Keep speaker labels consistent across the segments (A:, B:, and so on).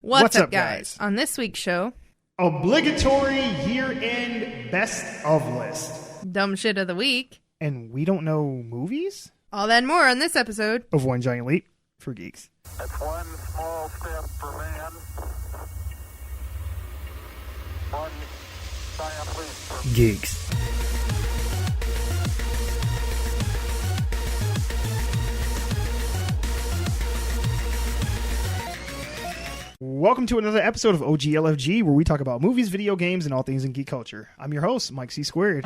A: What's up, guys? On this week's show,
B: obligatory year-end best of list.
A: Dumb shit of the week.
B: And we don't know movies?
A: All that and more on this episode
B: of One Giant Leap for Geeks.
C: That's one small step for man, one giant leap for
B: Geeks. Welcome to another episode of OGLFG, where we talk about movies, video games, and all things in geek culture. I'm your host, Mike C. Squared.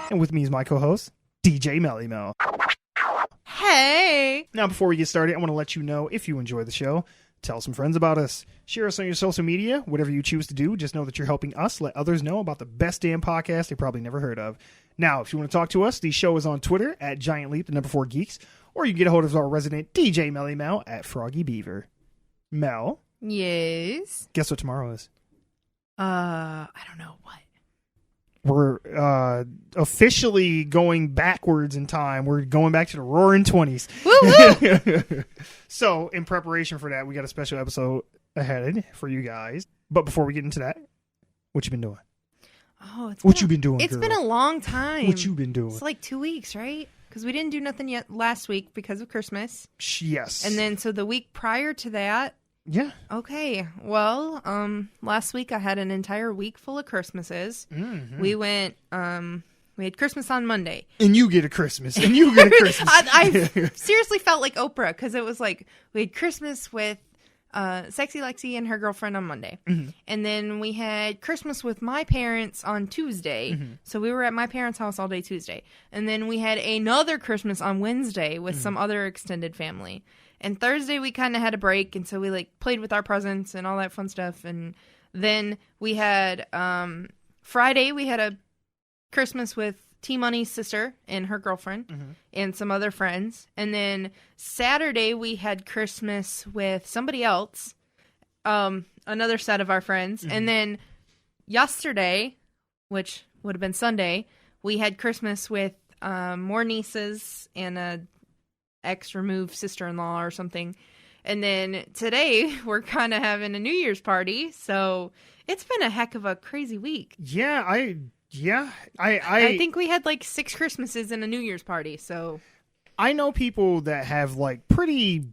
B: And with me is my co-host, DJ Melly Mel.
A: Hey!
B: Now, before we get started, I want to let you know, if you enjoy the show, tell some friends about us. Share us on your social media, whatever you choose to do. Just know that you're helping us let others know about the best damn podcast they probably never heard of. Now, if you want to talk to us, the show is on Twitter at Giant Leap, the number 4 Geeks, or you can get a hold of our resident DJ Melly Mel at Froggy Beaver. Mel?
A: Yes?
B: Guess what tomorrow is?
A: I don't know what.
B: We're officially going backwards in time. We're going back to the roaring 20s.
A: Woo-hoo!
B: So, in preparation for that, we got a special episode ahead for you guys. But before we get into that, what you been doing?
A: Oh,
B: you been doing,
A: It's
B: girl?
A: been a long time.
B: What you been doing?
A: It's like 2 weeks, right? Because we didn't do nothing yet last week because of Christmas.
B: Yes.
A: And then, so the week prior to that.
B: Yeah.
A: Okay. Well, last week I had an entire week full of Christmases.
B: Mm-hmm.
A: We went, we had Christmas on Monday.
B: And you get a Christmas. And you get a Christmas.
A: I seriously felt like Oprah because it was like we had Christmas with Sexy Lexi and her girlfriend on Monday. Mm-hmm. And then we had Christmas with my parents on Tuesday. Mm-hmm. So we were at my parents' house all day Tuesday. And then we had another Christmas on Wednesday with some other extended family. And Thursday we kind of had a break, and so we like played with our presents and all that fun stuff. And then we had Friday we had a Christmas with T-Money's sister and her girlfriend and some other friends. And then Saturday we had Christmas with somebody else, another set of our friends. And then yesterday, which would have been Sunday, we had Christmas with more nieces and a ex-removed sister-in-law or something. And then today we're kind of having a New Year's party. So it's been a heck of a crazy week.
B: Yeah, I
A: think we had like 6 Christmases and a New Year's party. So
B: I know people that have like pretty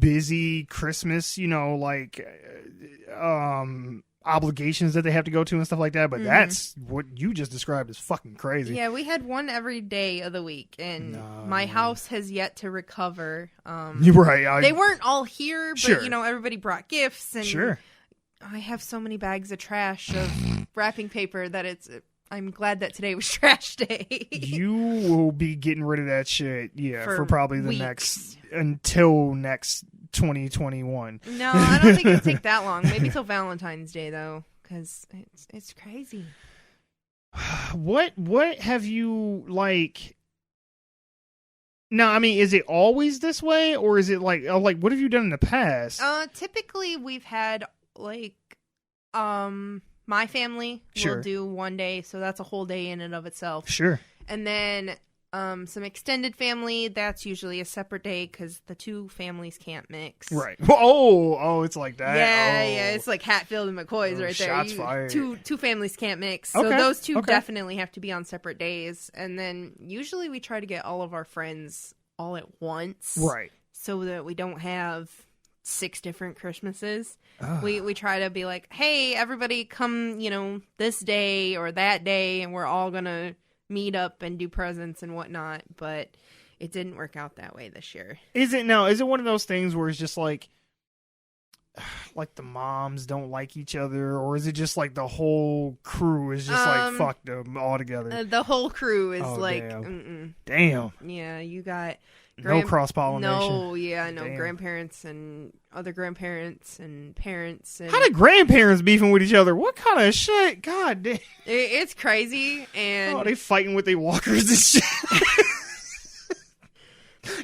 B: busy Christmas, you know, like obligations that they have to go to and stuff like that, but that's what you just described is fucking crazy.
A: Yeah, we had one every day of the week, and my house has yet to recover.
B: You're right.
A: They weren't all here, but
B: Sure.
A: you know, everybody brought gifts, and
B: Sure.
A: I have so many bags of trash of wrapping paper that I'm glad that today was trash day.
B: You will be getting rid of that shit, for probably the
A: weeks.
B: until next 2021.
A: No, I don't think it'll take that long. Maybe till Valentine's Day, though, because it's crazy.
B: What have you, like... No, I mean, is it always this way, or is it like what have you done in the past?
A: Typically, we've had, like, my family will do one day, so that's a whole day in and of itself.
B: Sure. And
A: then some extended family, that's usually a separate day because the two families can't mix.
B: Right. Oh, it's like that.
A: Yeah, it's like Hatfield and McCoy's right there.
B: Shots fired.
A: Two families can't mix, so those two definitely have to be on separate days. And then usually we try to get all of our friends all at once,
B: right? So
A: that we don't have 6 different Christmases. We try to be like, hey, everybody come, you know, this day or that day, and we're all gonna meet up and do presents and whatnot. But it didn't work out that way this year.
B: Is it one of those things where it's just like the moms don't like each other, or is it just like the whole crew is just like fuck them all together?
A: The whole crew is
B: damn.
A: Yeah, you got
B: no cross-pollination.
A: No grandparents and other grandparents and parents. And
B: how do grandparents beefing with each other? What kind of shit? God damn.
A: It's crazy. And
B: they fighting with their walkers and shit.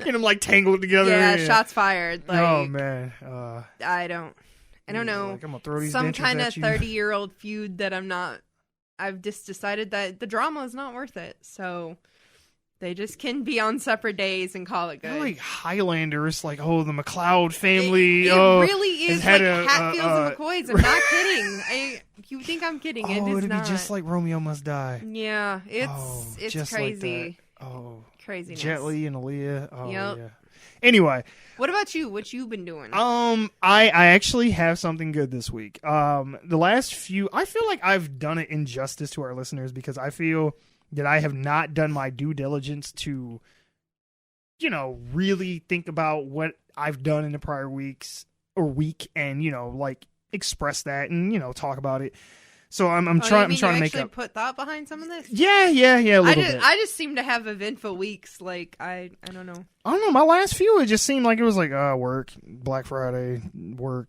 B: Get them like tangled together.
A: Yeah, shots fired. Like,
B: oh man.
A: I don't know.
B: Like, I'm gonna throw these
A: some kind of
B: 30-year-old
A: feud that I've just decided that the drama is not worth it. So They just can be on separate days and call it good.
B: They're like Highlanders, like, oh, the MacLeod family.
A: It really is like Hatfields and McCoys. I'm not kidding. You think I'm kidding. It is
B: it'd
A: not.
B: be just like Romeo Must Die.
A: Yeah, it's
B: just
A: crazy.
B: Like that. Oh,
A: craziness.
B: Jet Li and Aaliyah. Oh,
A: Yep.
B: yeah. Anyway.
A: What about you? What you been doing?
B: I actually have something good this week. The last few, I feel like I've done it injustice to our listeners because I feel that I have not done my due diligence to, really think about what I've done in the prior weeks or week and, like express that and, talk about it. So I'm trying to make up.
A: Put thought behind some of this.
B: Yeah, a little bit.
A: I just seem to have eventful weeks. Like I don't know.
B: I don't know. My last few, it just seemed like it was like work, Black Friday, work.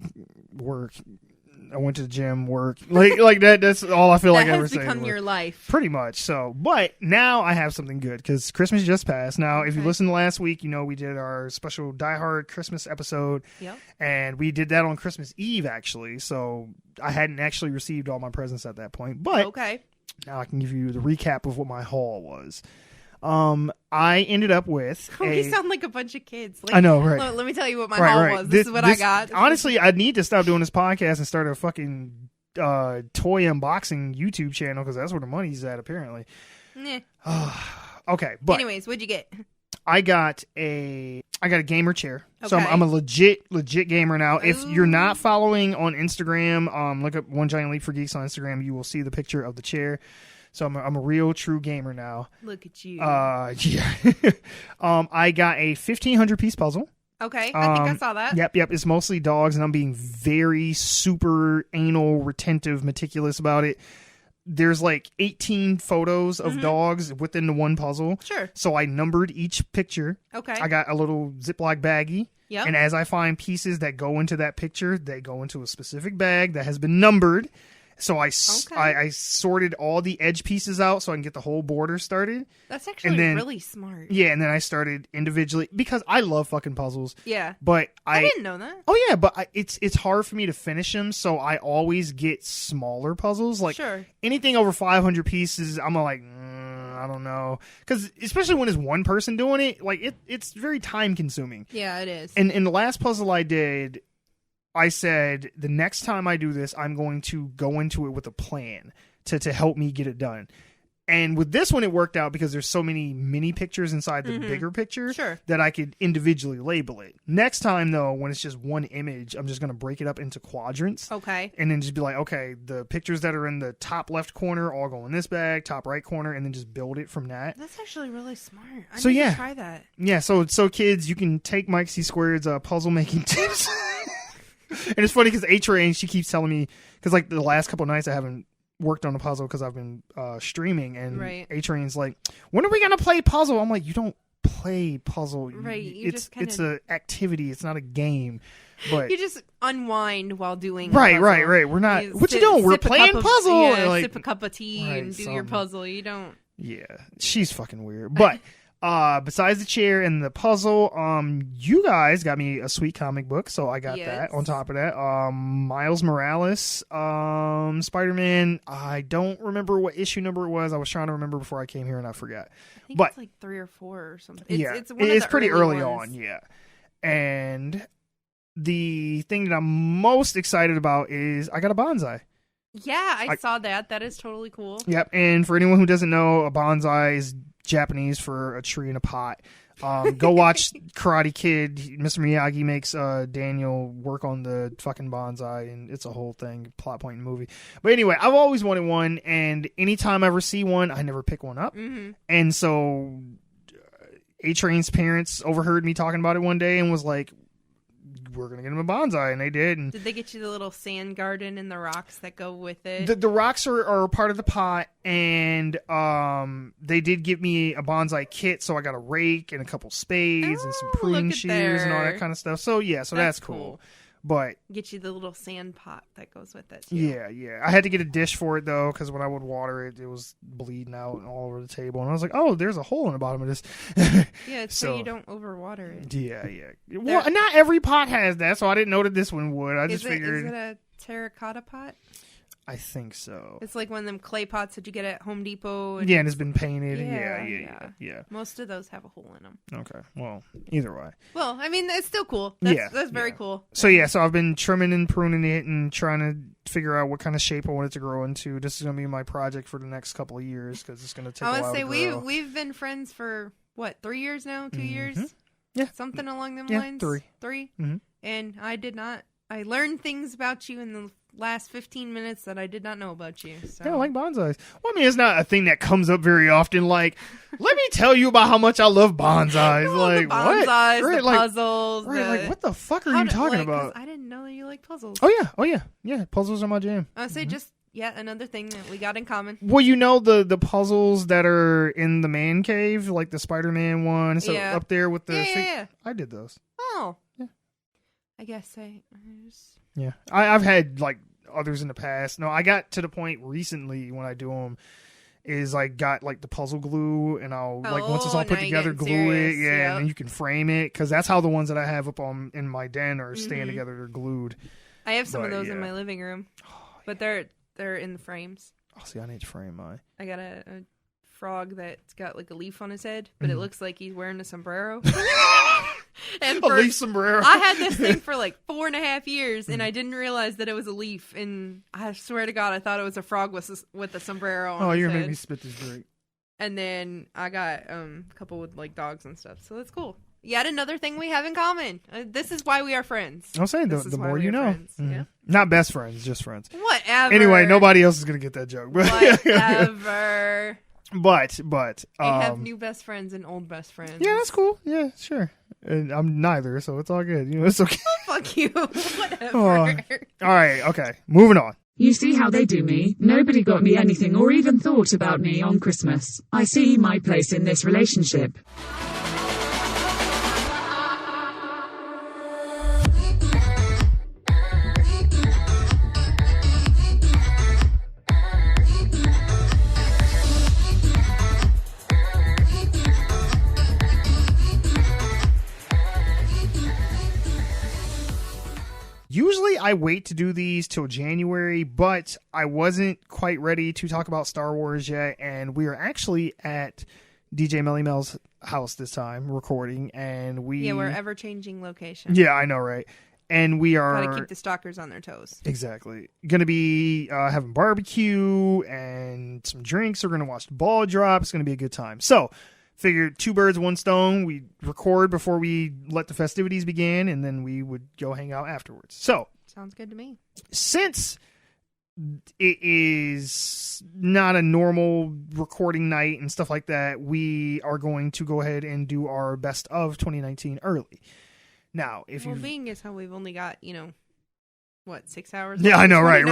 B: I went to the gym, work. Like that. That's all I feel like I ever say.
A: That has become your life,
B: pretty much. So, but now I have something good because Christmas just passed. Now, if you listened to last week, we did our special Die Hard Christmas episode.
A: Yep. And
B: we did that on Christmas Eve, actually. So I hadn't actually received all my presents at that point. But now I can give you the recap of what my haul was. I ended up with.
A: We sound like a bunch of kids. Like,
B: I know, right?
A: Let me tell you what my haul was. This is what I got.
B: Honestly, I need to stop doing this podcast and start a fucking toy unboxing YouTube channel because that's where the money's at, apparently. Okay, but
A: anyways, what'd you get?
B: I got a gamer chair. Okay. So I'm a legit gamer now. Ooh. If you're not following on Instagram, look up One Giant Leap for Geeks on Instagram. You will see the picture of the chair. So I'm a real true gamer now.
A: Look at you.
B: Yeah. I got a 1,500 piece puzzle.
A: Okay, I think I saw that.
B: Yep. It's mostly dogs, and I'm being very super anal, retentive, meticulous about it. There's like 18 photos of dogs within the one puzzle.
A: Sure.
B: So I numbered each picture.
A: Okay. I
B: got a little Ziploc baggie.
A: Yep.
B: And as I find pieces that go into that picture, they go into a specific bag that has been numbered. So I sorted all the edge pieces out so I can get the whole border started.
A: That's actually really smart.
B: Yeah, and then I started individually because I love fucking puzzles.
A: Yeah.
B: But
A: I didn't know that.
B: Oh yeah, but it's hard for me to finish them, so I always get smaller puzzles. Like anything over 500 pieces, I'm like, I don't know. Because especially when it's one person doing it, like it's very time consuming.
A: Yeah, it is.
B: And in the last puzzle I did, I said, the next time I do this, I'm going to go into it with a plan to help me get it done. And with this one, it worked out because there's so many mini pictures inside the bigger picture that I could individually label it. Next time, though, when it's just one image, I'm just going to break it up into quadrants.
A: Okay.
B: And then just be like, okay, the pictures that are in the top left corner all go in this bag, top right corner, and then just build it from that.
A: That's actually really smart. I need to try that.
B: Yeah, so kids, you can take Mike C. Squared's puzzle making tips. And it's funny because A-Train, she keeps telling me, because like the last couple of nights I haven't worked on a puzzle because I've been streaming, and A-Train's like, when are we going to play puzzle? I'm like, you don't play puzzle.
A: Right.
B: It's an activity. It's not a game. But
A: you just unwind while doing
B: right. We're not. What you doing? We're playing puzzle.
A: Like, sip a cup of tea and do your puzzle. You don't.
B: Yeah, she's fucking weird. But besides the chair and the puzzle, you guys got me a sweet comic book, so I got that on top of that. Miles Morales, Spider-Man. I don't remember what issue number it was. I was trying to remember before I came here and I forgot.
A: I think it's like 3 or 4 or something.
B: It's pretty early on, yeah. And the thing that I'm most excited about is I got a bonsai.
A: Yeah, I saw that. That is totally cool.
B: Yep, and for anyone who doesn't know, a bonsai is Japanese for a tree in a pot. Go watch Karate Kid. Mr. Miyagi makes Daniel work on the fucking bonsai, and it's a whole thing, plot point in the movie. But anyway, I've always wanted one, and anytime I ever see one, I never pick one up. Mm-hmm. And so A-Train's parents overheard me talking about it one day and was like, we're going to get him a bonsai, and they did. And
A: did they get you the little sand garden and the rocks that go with it?
B: The rocks are part of the pot, and they did give me a bonsai kit, so I got a rake and a couple spades and some pruning shears and all that kind of stuff. So, yeah, that's cool. But
A: get you the little sand pot that goes with it, too.
B: Yeah. I had to get a dish for it, though, because when I would water it, it was bleeding out all over the table. And I was like, oh, there's a hole in the bottom of this.
A: Yeah, it's so you don't overwater it.
B: Yeah. Well, not every pot has that, so I didn't know that this one would. I just figured.
A: Is it a terracotta pot?
B: I think so.
A: It's like one of them clay pots that you get at Home Depot. And
B: Yeah, and it's been painted.
A: Yeah,
B: Yeah.
A: Most of those have a hole in them.
B: Okay. Well, either way.
A: Well, I mean, it's still cool. That's very cool.
B: So I've been trimming and pruning it and trying to figure out what kind of shape I want it to grow into. This is going to be my project for the next couple of years because it's going to take a while to grow.
A: I would say we've been friends for, 3 years now? 2 years?
B: Yeah.
A: Something along them
B: Yeah,
A: lines?
B: 3.
A: 3?
B: Mm-hmm.
A: And I learned things about you in the last 15 minutes that I did not know about you. So.
B: Yeah, I like bonsais. Well, I mean, it's not a thing that comes up very often. Like, let me tell you about how much I love bonsais.
A: The bonsais,
B: what?
A: the puzzles.
B: Like, what the fuck are you talking about?
A: I didn't know that you like puzzles.
B: Oh yeah. Puzzles are my jam.
A: I would say just yet another thing that we got in common.
B: Well, the puzzles that are in the man cave, like the Spider-Man one, so up there with the.
A: Yeah.
B: I did those.
A: Oh.
B: Yeah.
A: I guess I just.
B: Yeah, I've had like others in the past. No, I got to the point recently when I do them is I got like the puzzle glue and I'll like once it's all put together, glue it. Yeah, and then you can frame it because that's how the ones that I have up on in my den are staying together. They're glued.
A: I have some of those in my living room, but they're in the frames.
B: Oh, see, I need to frame mine.
A: I got a frog that's got like a leaf on his head, but it looks like he's wearing a sombrero. And
B: a leaf sombrero.
A: I had this thing for like 4.5 years, and I didn't realize that it was a leaf. And I swear to God, I thought it was a frog with a sombrero on his
B: you're
A: head.
B: gonna make me spit this drink.
A: And then I got a couple with like dogs and stuff, so that's cool. Yet another thing we have in common. This is why we are friends.
B: I'm saying the more you know.
A: Yeah.
B: Not best friends, just friends.
A: Whatever.
B: Anyway, nobody else is gonna get that joke.
A: Whatever.
B: But
A: I have new best friends and old best friends.
B: Yeah, that's cool. Yeah, sure. And I'm neither, so it's all good. It's okay.
A: Fuck you. Whatever.
B: All right. Okay. Moving on.
D: You see how they do me? Nobody got me anything or even thought about me on Christmas. I see my place in this relationship.
B: Usually I wait to do these till January, but I wasn't quite ready to talk about Star Wars yet, and we are actually at DJ Melly Mel's house this time recording, and
A: we're ever changing location.
B: Yeah, I know, right? And we are
A: gotta keep the stalkers on their toes.
B: Exactly. Gonna be having barbecue and some drinks. We're gonna watch the ball drop. It's gonna be a good time. So figured 2 birds, 1 stone. We record before we let the festivities begin, and then we would go hang out afterwards. So
A: sounds good to me. Since
B: it is not a normal recording night and stuff like that, we are going to go ahead and do our best of 2019 early. Now,
A: being is how we've only got, 6 hours?
B: Yeah, I know, right.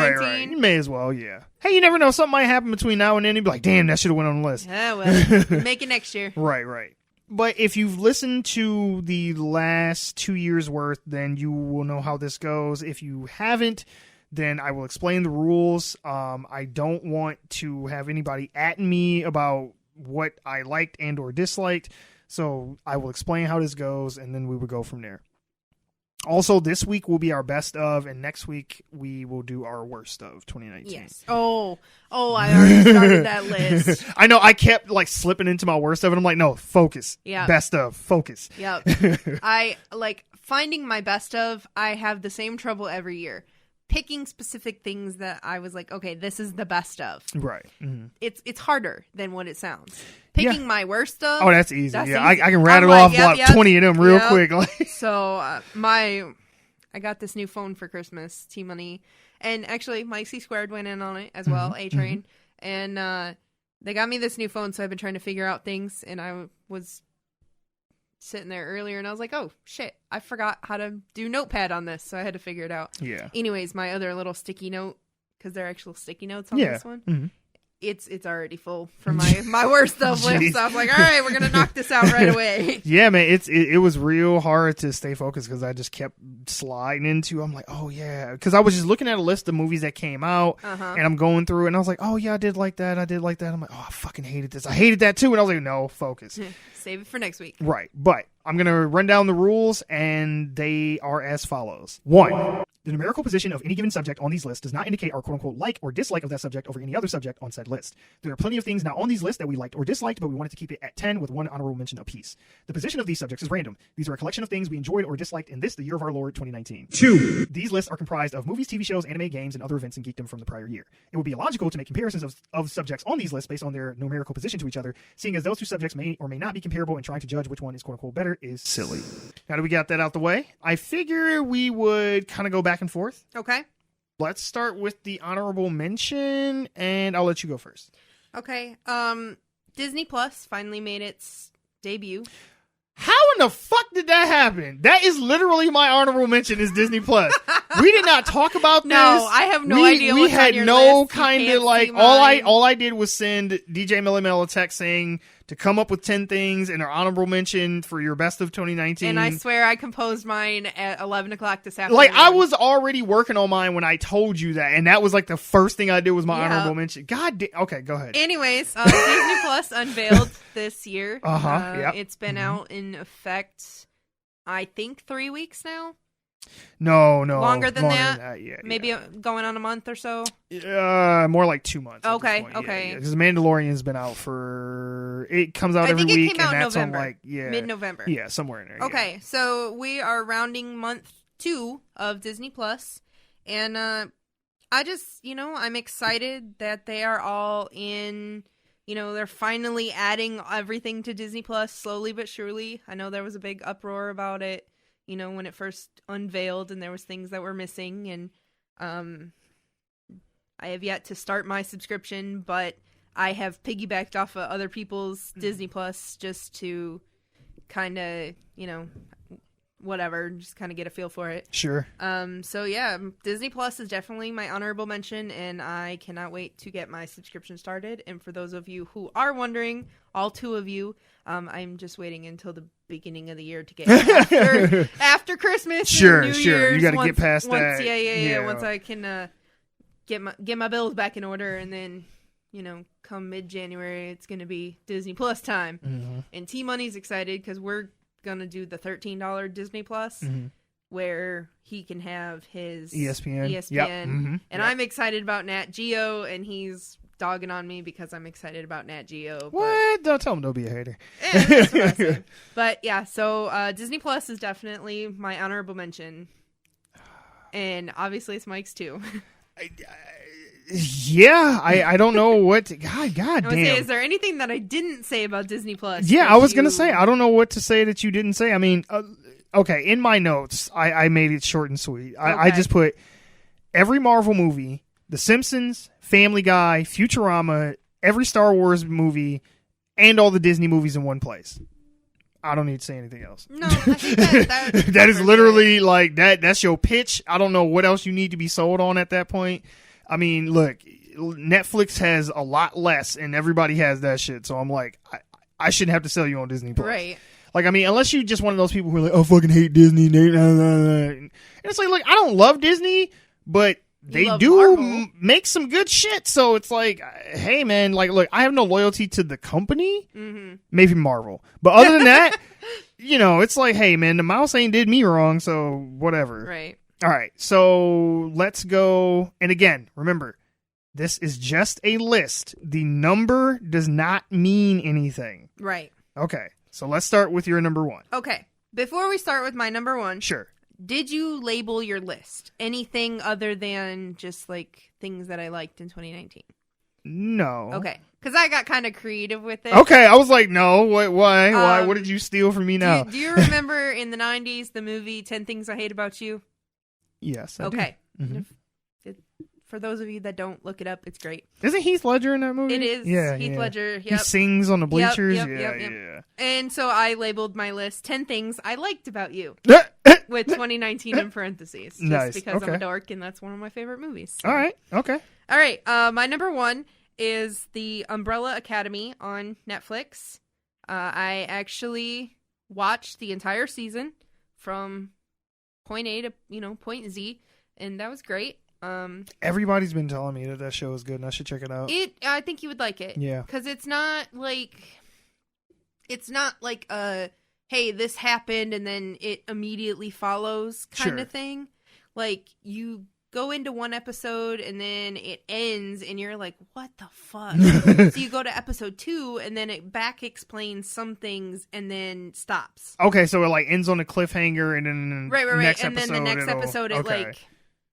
B: You may as well, yeah. Hey, you never know. Something might happen between now and then. You'd be like, damn, that should have went on the list.
A: Yeah, well, make it next year.
B: Right. But if you've listened to the last 2 years' worth, then you will know how this goes. If you haven't, then I will explain the rules. I don't want to have anybody at me about what I liked and or disliked. So I will explain how this goes, and then we will go from there. Also, this week will be our best of, and next week we will do our worst of 2019.
A: Yes. Oh, I already started that list.
B: I know. I kept slipping into my worst of, and I'm like, no, focus.
A: Yeah.
B: Best of, focus.
A: Yep. I finding my best of. I have the same trouble every year. Picking specific things that I was like, okay, this is the best of.
B: Right. Mm-hmm.
A: It's harder than what it sounds. Picking my worst of.
B: Oh, that's easy. I can rattle off 20 of them real quick.
A: So I got this new phone for Christmas, T-Money, and actually Mike C Squared went in on it as well, A-Train, and they got me this new phone. So I've been trying to figure out things, and I was sitting there earlier and I was like, oh shit, I forgot how to do Notepad on this, so I had to figure it out.
B: Yeah.
A: Anyways, my other little sticky note, because they're actual sticky notes on this one, it's already full for my worst of list. So I was like, all right, we're gonna knock this out right away.
B: Yeah, man, it was real hard to stay focused because I just kept sliding into. I'm like, oh yeah, because I was just looking at a list of movies that came out, and I'm going through it, and I was like, oh yeah, I did like that. I'm like, oh, I fucking hated this. I hated that too, and I was like, no, focus.
A: Save it for next week.
B: Right, but I'm going to run down the rules, and they are as follows. 1. The numerical position of any given subject on these lists does not indicate our quote-unquote like or dislike of that subject over any other subject on said list. There are plenty of things not on these lists that we liked or disliked, but we wanted to keep it at 10 with one honorable mention apiece. The position of these subjects is random. These are a collection of things we enjoyed or disliked in this, the year of our Lord, 2019. 2. These lists are comprised of movies, TV shows, anime, games, and other events in geekdom from the prior year. It would be illogical to make comparisons of subjects on these lists based on their numerical position to each other, seeing as those two subjects may or may not be comparable, and trying to judge which one is quote-unquote better is silly. Now that we got that out the way, I figure we would kind of go back and forth.
A: Okay.
B: Let's start with the honorable mention, and I'll let you go first.
A: Okay. Disney Plus finally made its debut.
B: How in the fuck did that happen? That is literally my honorable mention is Disney Plus. We did not talk about this.
A: No, I have no idea
B: We
A: what's
B: had
A: on your
B: no
A: list. You
B: kind
A: can't
B: of like
A: see mine.
B: all I did was send DJ Millie Mel a text saying to come up with 10 things in our honorable mention for your best of 2019.
A: And I swear I composed mine at 11 o'clock this afternoon.
B: Like, I was already working on mine when I told you that, and that was like the first thing I did was my
A: Yeah.
B: honorable mention. Okay, go ahead.
A: Anyways, Disney Plus unveiled this year.
B: Yep.
A: It's been out in effect, I think, 3 weeks now.
B: No.
A: Longer than that?
B: Yeah.
A: Maybe going on a month or so.
B: More like 2 months. at this
A: Okay,
B: point.
A: okay.
B: Because Mandalorian's been out for. It comes out
A: I
B: every
A: think it
B: week,
A: came out
B: and
A: in
B: that's
A: November.
B: on like
A: Mid-November.
B: Yeah, somewhere in there.
A: Okay, so we are rounding month 2 of Disney Plus, and I just, I'm excited that they are all in. They're finally adding everything to Disney Plus slowly but surely. I know there was a big uproar about it, when it first unveiled, and there was things that were missing, and I have yet to start my subscription, but I have piggybacked off of other people's Disney Plus just to kind of, whatever, just kind of get a feel for it.
B: Sure.
A: So yeah, Disney Plus is definitely my honorable mention, and I cannot wait to get my subscription started. And for those of you who are wondering, all 2 of you, I'm just waiting until the beginning of the year to get after Christmas.
B: Sure,
A: and New
B: sure.
A: Year's,
B: You got to get past
A: once,
B: that.
A: Yeah. Once I can get my bills back in order, and then come mid-January, it's gonna be Disney Plus time.
B: Mm-hmm.
A: And T Money's excited because we're gonna do the $13 Disney Plus, where he can have his
B: ESPN.
A: Yep.
B: Mm-hmm.
A: And I'm excited about Nat Geo, and he's dogging on me because I'm excited about Nat Geo.
B: What? Don't tell him. Don't be a hater.
A: That's what I said. But yeah, so Disney Plus is definitely my honorable mention, and obviously it's Mike's too.
B: Yeah, I don't know what to, God
A: I would
B: damn.
A: say, is there anything that I didn't say about Disney Plus?
B: Yeah,
A: that
B: I was going to
A: you-
B: say, I don't know what to say that you didn't say. I mean, okay, in my notes, I made it short and sweet. I
A: Okay.
B: just put every Marvel movie, The Simpsons, Family Guy, Futurama, every Star Wars movie, and all the Disney movies in one place. I don't need to say anything else.
A: No, I think that
B: That is literally like that's your pitch. I don't know what else you need to be sold on at that point. I mean, look, Netflix has a lot less, and everybody has that shit. So I'm like, I shouldn't have to sell you on Disney Plus.
A: right.
B: Like, I mean, unless you're just one of those people who are like, oh, fucking hate Disney. And it's like, look, I don't love Disney, but they
A: love
B: do
A: Marvel.
B: make some good shit. So it's like, hey, man, like, look, I have no loyalty to the company.
A: Mm-hmm.
B: Maybe Marvel. But other than that, it's like, hey, man, the mouse ain't did me wrong, so whatever.
A: Right.
B: All right, so let's go. And again, remember, this is just a list. The number does not mean anything.
A: Right.
B: Okay, so let's start with your number 1.
A: Okay. Before we start with my number 1,
B: Sure.
A: did you label your list anything other than just like things that I liked in 2019?
B: No.
A: Okay. Because I got kind of creative with it.
B: Okay, I was like, no, why? Why? What did you steal from me now?
A: Do you remember in the 90s the movie 10 Things I Hate About You?
B: Yes, I
A: Okay.
B: do. Mhm.
A: For those of you that don't look it up, it's great.
B: Isn't Heath Ledger in that movie?
A: It is.
B: Yeah,
A: Heath
B: yeah.
A: Ledger.
B: He
A: Yep.
B: sings on the bleachers.
A: Yep,
B: yeah,
A: yep. And so I labeled my list 10 things I liked about you
B: yeah.
A: with 2019 in parentheses. Just
B: Nice,
A: because I'm
B: okay.
A: a dork and that's one of my favorite movies. So.
B: All right, okay.
A: All right. My number 1 is The Umbrella Academy on Netflix. I actually watched the entire season from point A to, point Z, and that was great.
B: Everybody's been telling me that show is good, and I should check it out.
A: I think you would like it.
B: Yeah.
A: Because it's not like a hey, this happened, and then it immediately follows kind
B: Sure.
A: of thing. Like, you go into one episode, and then it ends, and you're like, what the fuck? So you go to episode 2, and then it back explains some things, and then stops.
B: Okay, so it like ends on a cliffhanger, and then
A: Right.
B: next
A: And
B: episode,
A: then the next
B: it'll-
A: episode, it
B: okay.
A: like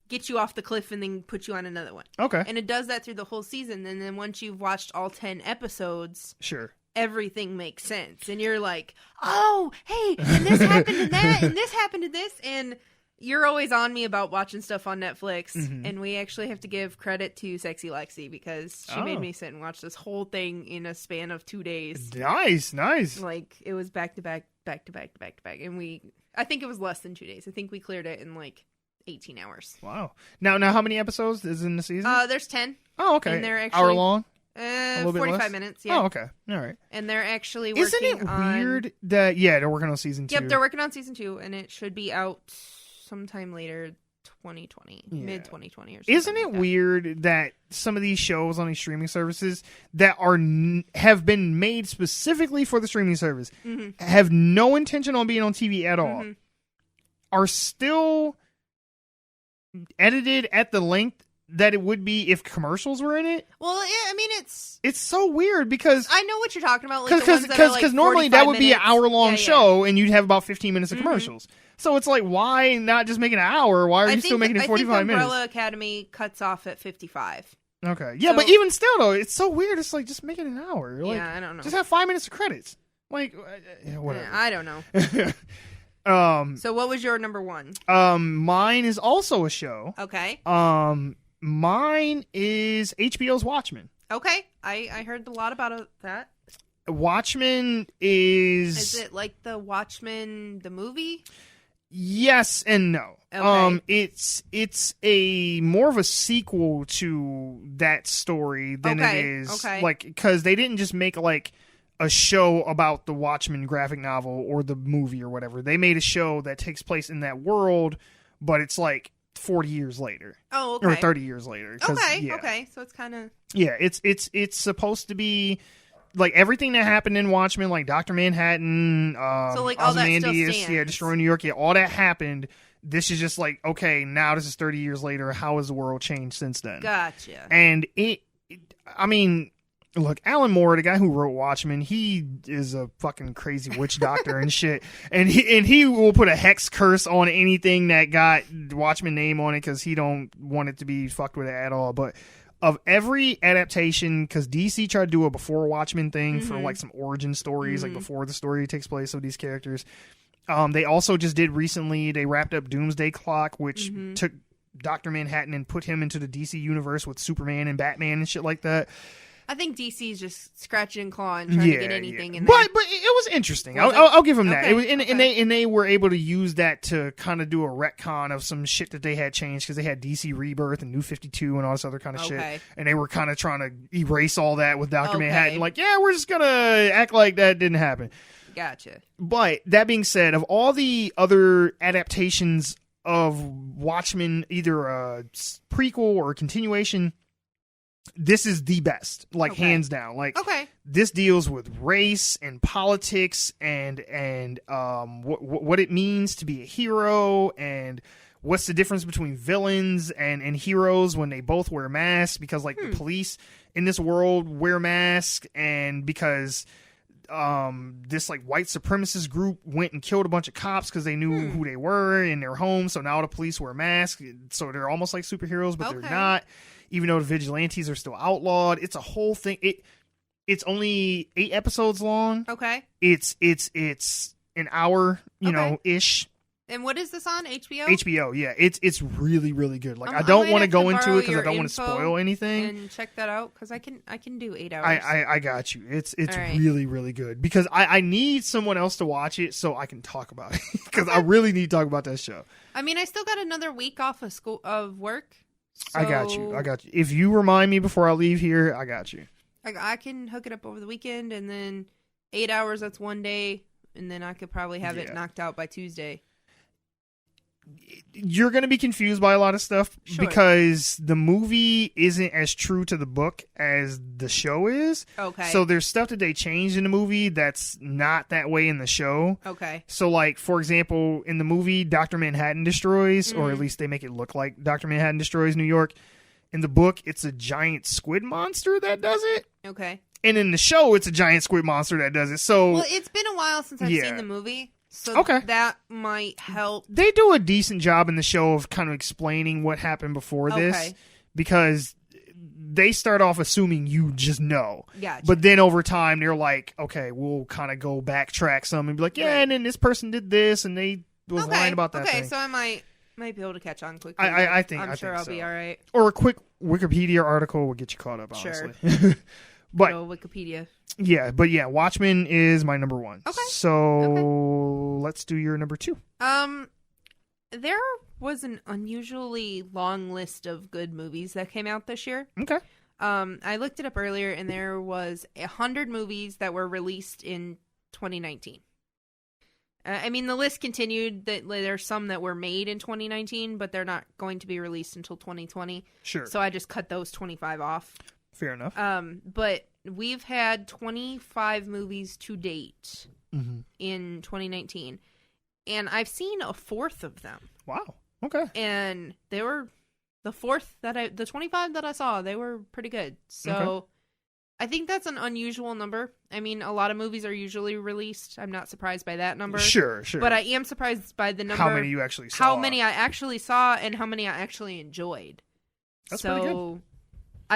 A: gets you off the cliff and then puts you on another one.
B: Okay,
A: And it does that through the whole season. And then once you've watched all 10 episodes,
B: sure.
A: everything makes sense. And you're like, oh, hey, and this happened to that, and this happened to this. And you're always on me about watching stuff on Netflix.
B: Mhm.
A: And we actually have to give credit to Sexy Lexi because she made
B: Oh.
A: me sit and watch this whole thing in a span of 2 days.
B: Nice.
A: Like, it was back to back. And I think it was less than 2 days. I think we cleared it in like 18 hours.
B: Wow. Now, how many episodes is in the season?
A: There's 10.
B: Oh, okay.
A: and they're actually-
B: hour long. little bit
A: 45
B: less?
A: minutes, yeah.
B: Oh, okay. All right.
A: And they're actually working
B: Isn't it
A: on...
B: weird that they're working on season 2?
A: Yep, they're working on season 2, and it should be out sometime later, 2020,
B: Yeah.
A: mid 2020 or something.
B: Isn't it
A: like that.
B: weird that some of these shows on these streaming services that are have been made specifically for the streaming service
A: Mhm.
B: have no intention on being on TV at all,
A: Mhm.
B: are still edited at the length that it would be if commercials were in it?
A: Well, I mean, it's...
B: It's so weird because
A: I know what you're talking about. Like the ones that are like
B: normally that
A: 45
B: would be an
A: minutes.
B: hour-long
A: Yeah,
B: show and you'd have about 15 minutes of
A: Mhm.
B: commercials. So it's like, why not just make it an hour? Why are you still making it 45
A: I think
B: minutes?
A: Umbrella Academy cuts off at 55.
B: Okay. Yeah,
A: So-
B: but even still, though, it's so weird. It's like, just make it an hour. Like,
A: Yeah, I don't know.
B: just have 5 minutes of credits. Like, whatever.
A: Yeah, I don't know. So what was your number 1?
B: Mine is also a show.
A: Okay.
B: Mine is HBO's Watchmen.
A: Okay. I heard a lot about that.
B: Watchmen is...
A: Is it like the Watchmen, the movie?
B: Yes and no.
A: Okay.
B: It's a more of a sequel to that story than
A: Okay,
B: it is
A: okay.
B: like, because they didn't just make like a show about the Watchmen graphic novel or the movie or whatever. They made a show that takes place in that world, but it's like 40 years later.
A: Oh, okay.
B: Or 30 years later. 'Cause,
A: Okay,
B: yeah.
A: okay. So it's kind of...
B: Yeah, it's supposed to be like everything that happened in Watchmen, like Dr. Manhattan,
A: So, like, all that still
B: Ozymandias,
A: stands.
B: destroying New York, all that happened. This is just like, okay, now this is 30 years later. How has the world changed since then?
A: Gotcha.
B: And I mean, look, Alan Moore, the guy who wrote Watchmen, he is a fucking crazy witch doctor and shit. And he will put a hex curse on anything that got Watchmen name on it because he don't want it to be fucked with at all. But of every adaptation, because DC tried to do a before Watchmen thing for like some origin stories, like before the story takes place of these characters. They also just did recently, they wrapped up Doomsday Clock, which took Dr. Manhattan and put him into the DC universe with Superman and Batman and shit like that.
A: I think DC's just scratching and clawing, trying to get anything in there.
B: But it was interesting.
A: Was it?
B: I'll give them that.
A: Okay,
B: It was, and
A: okay.
B: they were able to use that to kind of do a retcon of some shit that they had changed because they had DC Rebirth and New 52 and all this other kind of
A: Okay.
B: shit. And they were kind of trying to erase all that with Dr.
A: Okay.
B: Manhattan. Like, yeah, we're just gonna act like that didn't happen.
A: Gotcha.
B: But that being said, of all the other adaptations of Watchmen, either a prequel or a continuation, this is the best, like
A: Okay.
B: hands down. Like,
A: Okay.
B: this deals with race and politics and what it means to be a hero and what's the difference between villains and heroes when they both wear masks, because like the police in this world wear masks, and because this like white supremacist group went and killed a bunch of cops because they knew who they were in their home, so now the police wear masks, so they're almost like superheroes, but
A: Okay.
B: they're not, even though the vigilantes are still outlawed. It's a whole thing. It's only 8 episodes long.
A: Okay.
B: It's an hour,
A: Okay.
B: ish.
A: And what is this on? HBO?
B: HBO, yeah. It's really, really good. Like, I
A: I
B: don't
A: might
B: want to
A: have
B: go
A: to
B: into
A: borrow
B: it because I
A: your
B: don't want to
A: info
B: spoil anything.
A: And check that out because I can do 8 hours.
B: I got you. It's
A: All right.
B: really, really good because I need someone else to watch it so I can talk about it because I really need to talk about that show.
A: I mean, I still got another week off of school of work.
B: I got you.
A: so
B: I got you. If you remind me before I leave here, I got you.
A: I can hook it up over the weekend, and then 8 hours. That's one day, and then I could probably have it
B: Yeah.
A: knocked out by Tuesday.
B: you're going to be confused by a lot of stuff
A: Sure.
B: because the movie isn't as true to the book as the show is.
A: Okay.
B: So there's stuff that they changed in the movie that's not that way in the show.
A: Okay.
B: So, like, for example, in the movie, Dr. Manhattan destroys, or at least they make it look like Dr. Manhattan destroys New York. In the book, it's a giant squid monster that does it.
A: Okay.
B: And in the show, it's a giant squid monster that does it. So
A: Well, it's been a while since I've
B: Yeah.
A: seen the movie, so
B: Okay.
A: that might help.
B: they do a decent job in the show of kind of explaining what happened before this,
A: Okay.
B: because they start off assuming you just know.
A: Gotcha.
B: But then over time, they're like, okay, we'll kind of go backtrack some and be like, yeah,
A: Right.
B: and then this person did this, and they was lying about that
A: okay,
B: thing.
A: so I might be able to catch on quickly.
B: I think
A: I'm
B: I
A: sure
B: think
A: I'll be
B: so.
A: all right.
B: Or a quick Wikipedia article will get you caught up,
A: Sure.
B: honestly. But
A: So Wikipedia.
B: yeah, Watchmen is my number one.
A: Okay.
B: So let's do your number two.
A: There was an unusually long list of good movies that came out this year.
B: Okay.
A: I looked it up earlier, and there was 100 movies that were released in 2019. I mean, the list continued. That there's some that were made in 2019, but they're not going to be released until 2020.
B: Sure.
A: So I just cut those 25 off.
B: Fair enough.
A: But we've had 25 movies to date
B: Mm-hmm.
A: in 2019, and I've seen a fourth of them.
B: Wow. Okay.
A: And they were the 25 that I saw, they were pretty good. So
B: Okay.
A: I think that's an unusual number. I mean, a lot of movies are usually released. I'm not surprised by that number.
B: Sure.
A: But I am surprised by the number.
B: How many you actually saw?
A: How many I actually saw and how many I actually enjoyed.
B: That's
A: so
B: pretty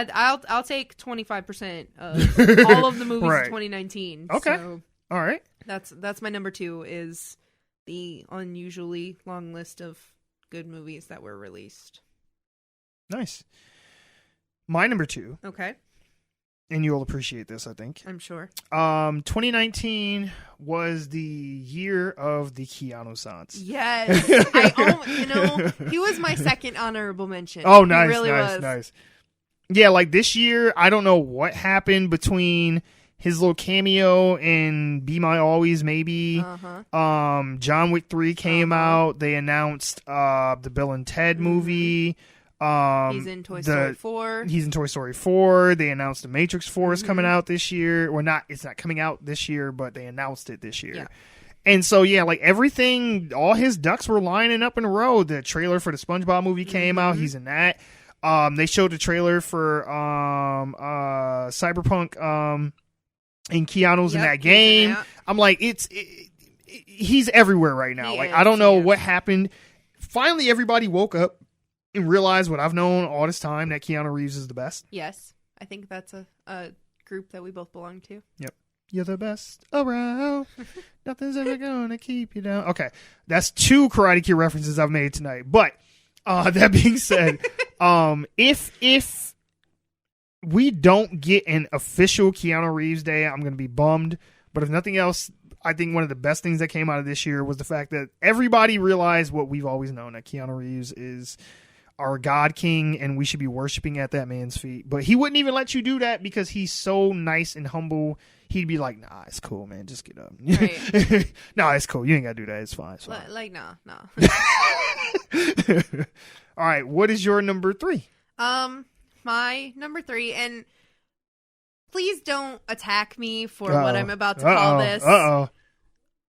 B: good.
A: I'll take 25% of all of the movies
B: Right.
A: in 2019.
B: Okay.
A: So
B: All right.
A: that's my number 2 is the unusually long list of good movies that were released.
B: Nice. My number two,
A: Okay.
B: and you'll appreciate this, I think.
A: I'm sure.
B: 2019 was the year of the Keanu Sans.
A: Yes. He was my second honorable mention.
B: Oh,
A: He
B: nice,
A: really
B: nice,
A: was.
B: nice. Yeah, like this year, I don't know what happened between his little cameo in Be My Always, maybe.
A: Uh-huh.
B: John Wick 3 came out. They announced the Bill and Ted movie.
A: He's in Toy Story 4.
B: He's in Toy Story 4. They announced the Matrix 4 is coming out this year. Well, it's not coming out this year, but they announced it this year.
A: Yeah.
B: And so, yeah, like everything, all his ducks were lining up in a row. The trailer for the SpongeBob movie came out. He's in that. They showed the trailer for Cyberpunk, and Keanu's in
A: Yep,
B: that
A: he's in
B: game.
A: that.
B: I'm like, he's everywhere right now.
A: He
B: Like,
A: is,
B: I don't know
A: he is.
B: what happened. Finally, everybody woke up and realized what I've known all this time, that Keanu Reeves is the best.
A: Yes. I think that's a group that we both belong to.
B: Yep. You're the best around. Nothing's ever gonna keep you down. Okay. That's 2 Karate Kid references I've made tonight. But that being said, if we don't get an official Keanu Reeves Day, I'm going to be bummed. But if nothing else, I think one of the best things that came out of this year was the fact that everybody realized what we've always known, that Keanu Reeves is our God King, and we should be worshiping at that man's feet. But he wouldn't even let you do that because he's so nice and humble. He'd be like, nah, it's cool, man. Just get up.
A: Right.
B: Nah, it's cool. You ain't got to do that. It's fine. It's fine.
A: No.
B: All right. What is your number 3?
A: My number 3, and please don't attack me for what I'm about to call this.
B: Uh-oh.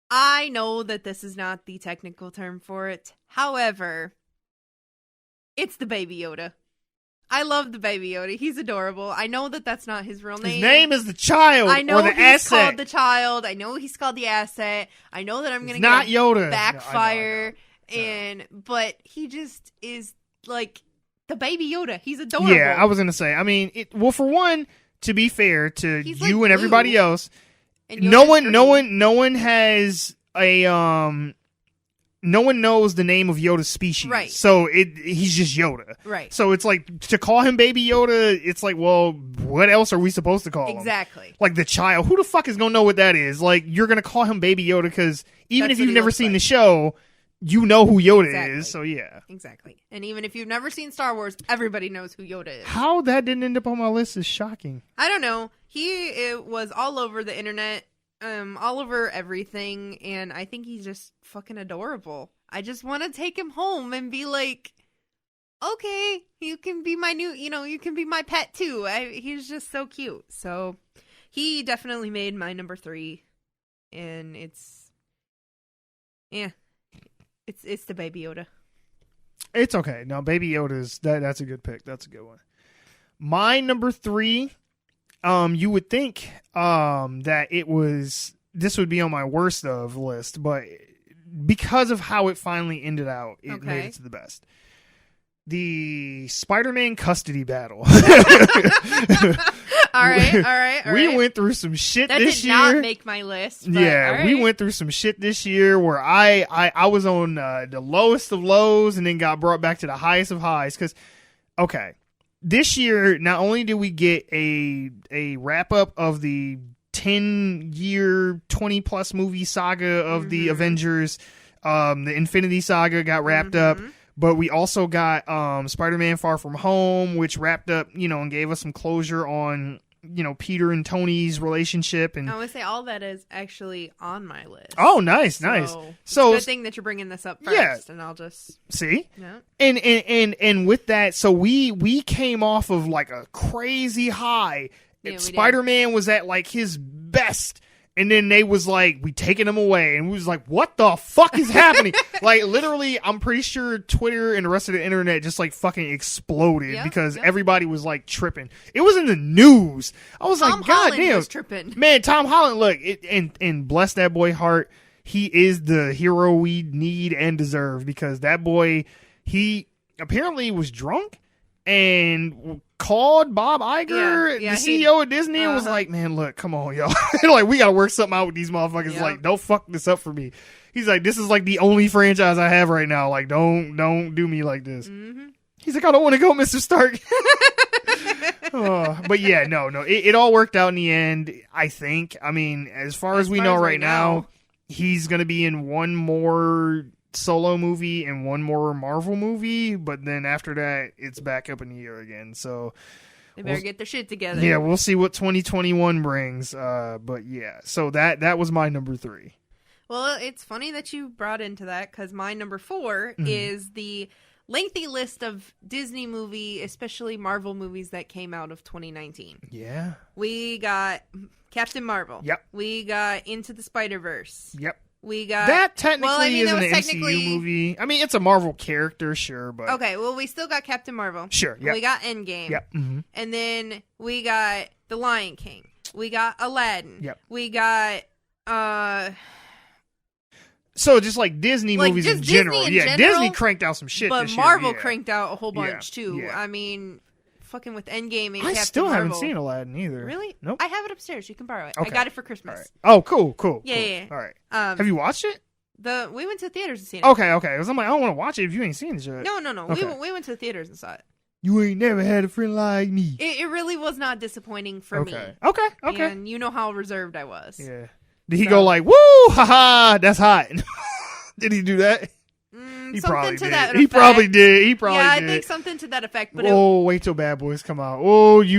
A: I know that this is not the technical term for it. However, it's the Baby Yoda. I love the Baby Yoda. He's adorable. I know that that's not his real name.
B: His name is the child.
A: I know
B: or the
A: he's
B: asset.
A: called the child. I know he's called the asset. I know that I'm going to
B: Not
A: get
B: Yoda.
A: backfire.
B: No, I know.
A: But he just is like the Baby Yoda. He's adorable.
B: Yeah, I was gonna say. I mean, well, for one, to be fair to
A: He's
B: you
A: like
B: and everybody
A: blue.
B: else,
A: And
B: no
A: Yoda's
B: one
A: green.
B: has a no one knows the name of Yoda's species.
A: Right.
B: So he's just Yoda.
A: Right.
B: So it's like, to call him Baby Yoda, it's like, well, what else are we supposed to call him?
A: Exactly.
B: Like the child. Who the fuck is gonna know what that is? Like, you're gonna call him Baby Yoda because even
A: That's
B: if
A: what
B: you've
A: he
B: never
A: looks
B: seen
A: like.
B: the show, you know who Yoda
A: Exactly.
B: is. So yeah.
A: Exactly. And even if you've never seen Star Wars, everybody knows who Yoda is.
B: How that didn't end up on my list is shocking.
A: I don't know. It was all over the internet, all over everything, and I think he's just fucking adorable. I just want to take him home and be like, okay, you can be my new, you can be my pet too. He's just so cute. So he definitely made my number 3, and it's the Baby Yoda.
B: It's okay. No, Baby Yoda's that's a good pick. That's a good one. My number 3, you would think that this would be on my worst of list, but because of how it finally ended out, it made it to the best. The Spider-Man custody battle. All right. We went through some shit this year.
A: That did not make my list. But
B: we went through some shit this year where I was on the lowest of lows and then got brought back to the highest of highs. Because, okay, this year, not only did we get a wrap-up of the 10-year, 20-plus movie saga of the Avengers, the Infinity Saga got wrapped up. But we also got Spider-Man Far From Home, which wrapped up, and gave us some closure on, Peter and Tony's relationship. And
A: I would say all that is actually on my list.
B: Oh, nice. So
A: it's a good thing that you're bringing this up first, and I'll just
B: see.
A: Yeah.
B: And with that, so we came off of like a crazy high. Yeah, Spider-Man was at like his best. And then they was like, we taking him away. And we was like, what the fuck is happening? Like, literally, I'm pretty sure Twitter and the rest of the internet just like fucking exploded because everybody was like tripping. It was in the news. I was
A: Tom
B: like, God
A: Holland
B: damn.
A: was tripping.
B: Man, Tom Holland, look, and bless that boy heart. He is the hero we need and deserve because that boy, he apparently was drunk and called Bob Iger, the CEO of Disney, and was like, man, look, come on, y'all. Like, we got to work something out with these motherfuckers. Yep. Like, don't fuck this up for me. He's like, this is like the only franchise I have right now. Like, don't do me like this. Mm-hmm. He's like, I don't want to go, Mr. Stark. But yeah, no. It all worked out in the end, I think. I mean, as far as we know right now, he's going to be in one more solo movie and one more Marvel movie, but then after that it's back up in the air again, so
A: they better get their shit together.
B: Yeah, we'll see what 2021 brings, but yeah, so that was my number 3.
A: Well, it's funny that you brought into that because my number 4 is the lengthy list of Disney movie, especially Marvel movies that came out of 2019.
B: Yeah,
A: we got Captain Marvel.
B: Yep.
A: We got Into the Spider-Verse.
B: Yep.
A: We got
B: that technically isn't an MCU movie. I mean, it's a Marvel character, sure, but
A: okay. Well, we still got Captain Marvel.
B: Sure. Yeah.
A: We got Endgame.
B: Yep. Mm-hmm.
A: And then we got The Lion King. We got Aladdin.
B: Yep.
A: We got
B: So just like Disney movies in general. Disney cranked out some shit.
A: But
B: this
A: Marvel
B: year.
A: cranked out a whole bunch too.
B: Yeah.
A: I mean, fucking with Endgame and
B: I
A: Captain
B: still
A: Marvel.
B: haven't seen Aladdin either.
A: Really?
B: Nope.
A: I have it upstairs. You can borrow it.
B: Okay.
A: I got it for Christmas.
B: Right. Oh, cool.
A: Yeah.
B: All right. Have you watched it?
A: We went to the theaters and seen it.
B: Okay. Because I'm like, I don't want to watch it if you ain't seen it yet.
A: No.
B: Okay.
A: We went to the theaters and saw it.
B: You ain't never had a friend like me.
A: It really was not disappointing for me.
B: Okay.
A: And you know how reserved I was.
B: Yeah. Did he go like, woo, haha, that's hot? Did he do that? He probably did.
A: That
B: he probably did.
A: Yeah, I think something to that effect. But
B: wait till Bad Boys come out. Wait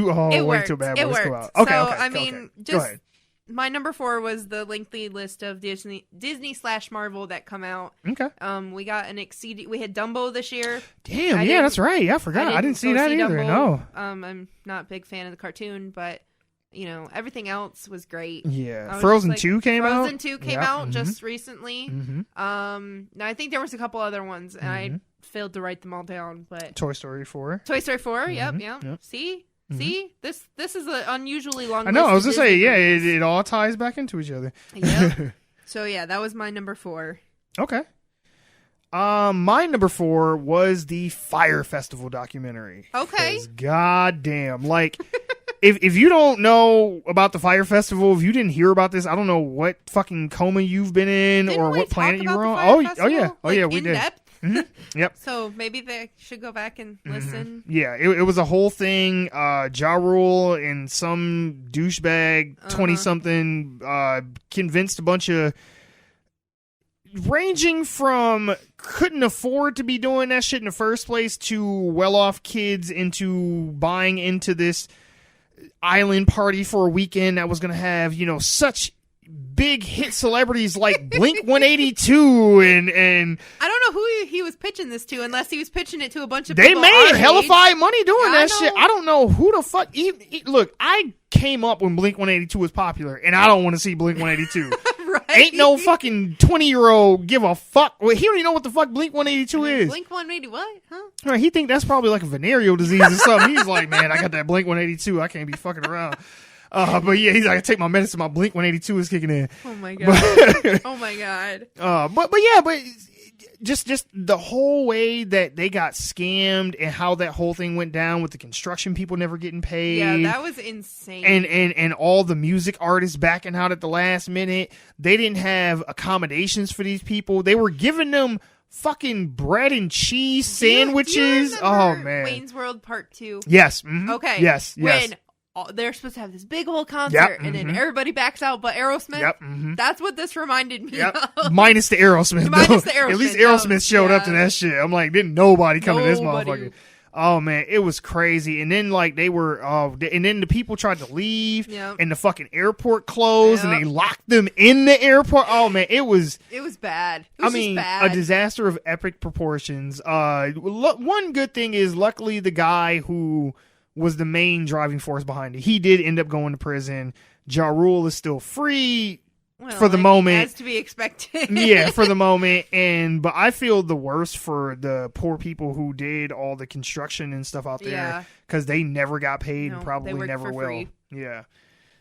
B: till Bad Boys come out. Okay,
A: so,
B: okay.
A: I mean,
B: okay.
A: just
B: go ahead.
A: My number 4 was the lengthy list of Disney/Marvel that come out.
B: Okay.
A: We got we had Dumbo this year.
B: Damn, yeah, that's right. Yeah, I forgot. I didn't see that either.
A: Dumbo.
B: No.
A: I'm not a big fan of the cartoon, but everything else was great.
B: Yeah. Frozen 2 came out.
A: Frozen 2 came out just recently.
B: Mm-hmm.
A: Now I think there was a couple other ones, and I failed to write them all down. But
B: Toy Story 4.
A: Yep. See. See, this is an unusually long.
B: I know.
A: List
B: I was gonna say,
A: movies.
B: it all ties back into each other.
A: Yep. So yeah, that was my number 4.
B: Okay. My number 4 was the Fire Festival documentary.
A: Okay.
B: Goddamn, like. If you don't know about the Fire Festival, if you didn't hear about this, I don't know what fucking coma you've been in or what planet you were on. Oh yeah, we did.
A: Depth?
B: Yep.
A: So maybe they should go back and listen.
B: Yeah, it was a whole thing. Ja Rule and some douchebag 20-something convinced a bunch of ranging from couldn't afford to be doing that shit in the first place to well-off kids into buying into this island party for a weekend that was going to have, such big hit celebrities like Blink 182 and
A: I don't know who he was pitching this to, unless he was pitching it to a bunch of
B: they
A: people
B: made
A: our
B: hella
A: age.
B: fine money doing that
A: know.
B: shit. I don't know who the fuck. Look, I came up when Blink 182 was popular, and I don't want to see Blink 182.
A: Right?
B: Ain't no fucking 20-year-old give a fuck. Well, he don't even know what the fuck Blink 182 is.
A: Blink 180 what? Huh?
B: Right, he think that's probably like a venereal disease or something. He's like, man, I got that Blink 182. I can't be fucking around. But yeah, he's like, I take my medicine. My Blink 182 is kicking in.
A: Oh my god. Oh my god.
B: But just the whole way that they got scammed and how that whole thing went down with the construction people never getting paid.
A: Yeah, that was insane.
B: And all the music artists backing out at the last minute. They didn't have accommodations for these people. They were giving them fucking bread and cheese sandwiches.
A: Do you
B: oh
A: remember
B: man.
A: Wayne's World Part 2.
B: Yes. Mm-hmm.
A: Okay.
B: Yes.
A: When they're supposed to have this big whole concert,
B: Yep,
A: and then everybody backs out but Aerosmith.
B: Yep. Mm-hmm.
A: That's what this reminded me
B: Yep.
A: of.
B: Minus the Aerosmith.
A: Minus
B: though.
A: the Aerosmith,
B: At least
A: no.
B: Aerosmith showed up to
A: Yeah.
B: that shit. I'm like, didn't nobody come to this
A: Nobody.
B: motherfucker. Oh man, it was crazy. And then like they were, and then the people tried to leave,
A: Yep.
B: and the fucking airport closed, and
A: Yep.
B: they locked them in the airport. Oh man, it was.
A: It was bad. It was just bad.
B: a disaster of epic proportions. One good thing is, luckily, the guy who was the main driving force behind it, he did end up going to prison. Ja Rule is still free.
A: Well,
B: for the
A: I mean,
B: moment.
A: as to be expected.
B: Yeah, for the moment. But I feel the worst for the poor people who did all the construction and stuff out there,
A: Yeah.
B: because they never got paid and
A: No,
B: probably
A: they worked
B: never
A: for
B: will.
A: free.
B: Yeah.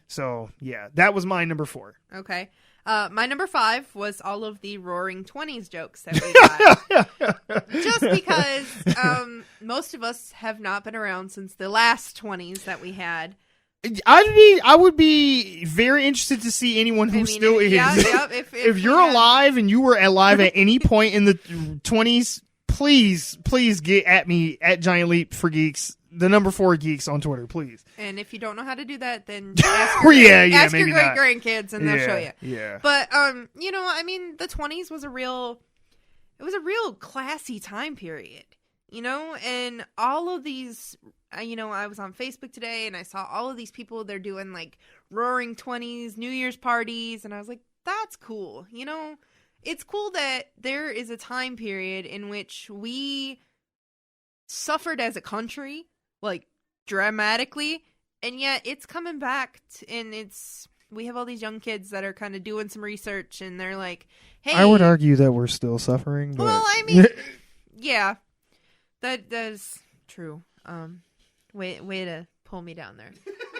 B: So yeah, that was my number 4.
A: Okay. My number 5 was all of the Roaring 20s jokes that we got. Just because most of us have not been around since the last 20s that we had.
B: I would be very interested to see anyone who still is.
A: Yeah, yep,
B: if you're alive and you were alive at any point in the 20s, please get at me at Giant Leap for Geeks, the number 4 Geeks on Twitter, please.
A: And if you don't know how to do that, then ask
B: Well,
A: your,
B: yeah,
A: ask your
B: maybe
A: great
B: not.
A: grandkids and they'll show you.
B: Yeah.
A: But the 20s was a real classy time period, and all of these, I was on Facebook today and I saw all of these people, they're doing like Roaring 20s New Year's parties, and I was like, that's cool. It's cool that there is a time period in which we suffered as a country, like dramatically, and yet it's coming back and we have all these young kids that are kind of doing some research, and they're like, hey,
B: I would argue that we're still suffering. But...
A: well, I mean, yeah, that is true. Way to pull me down there.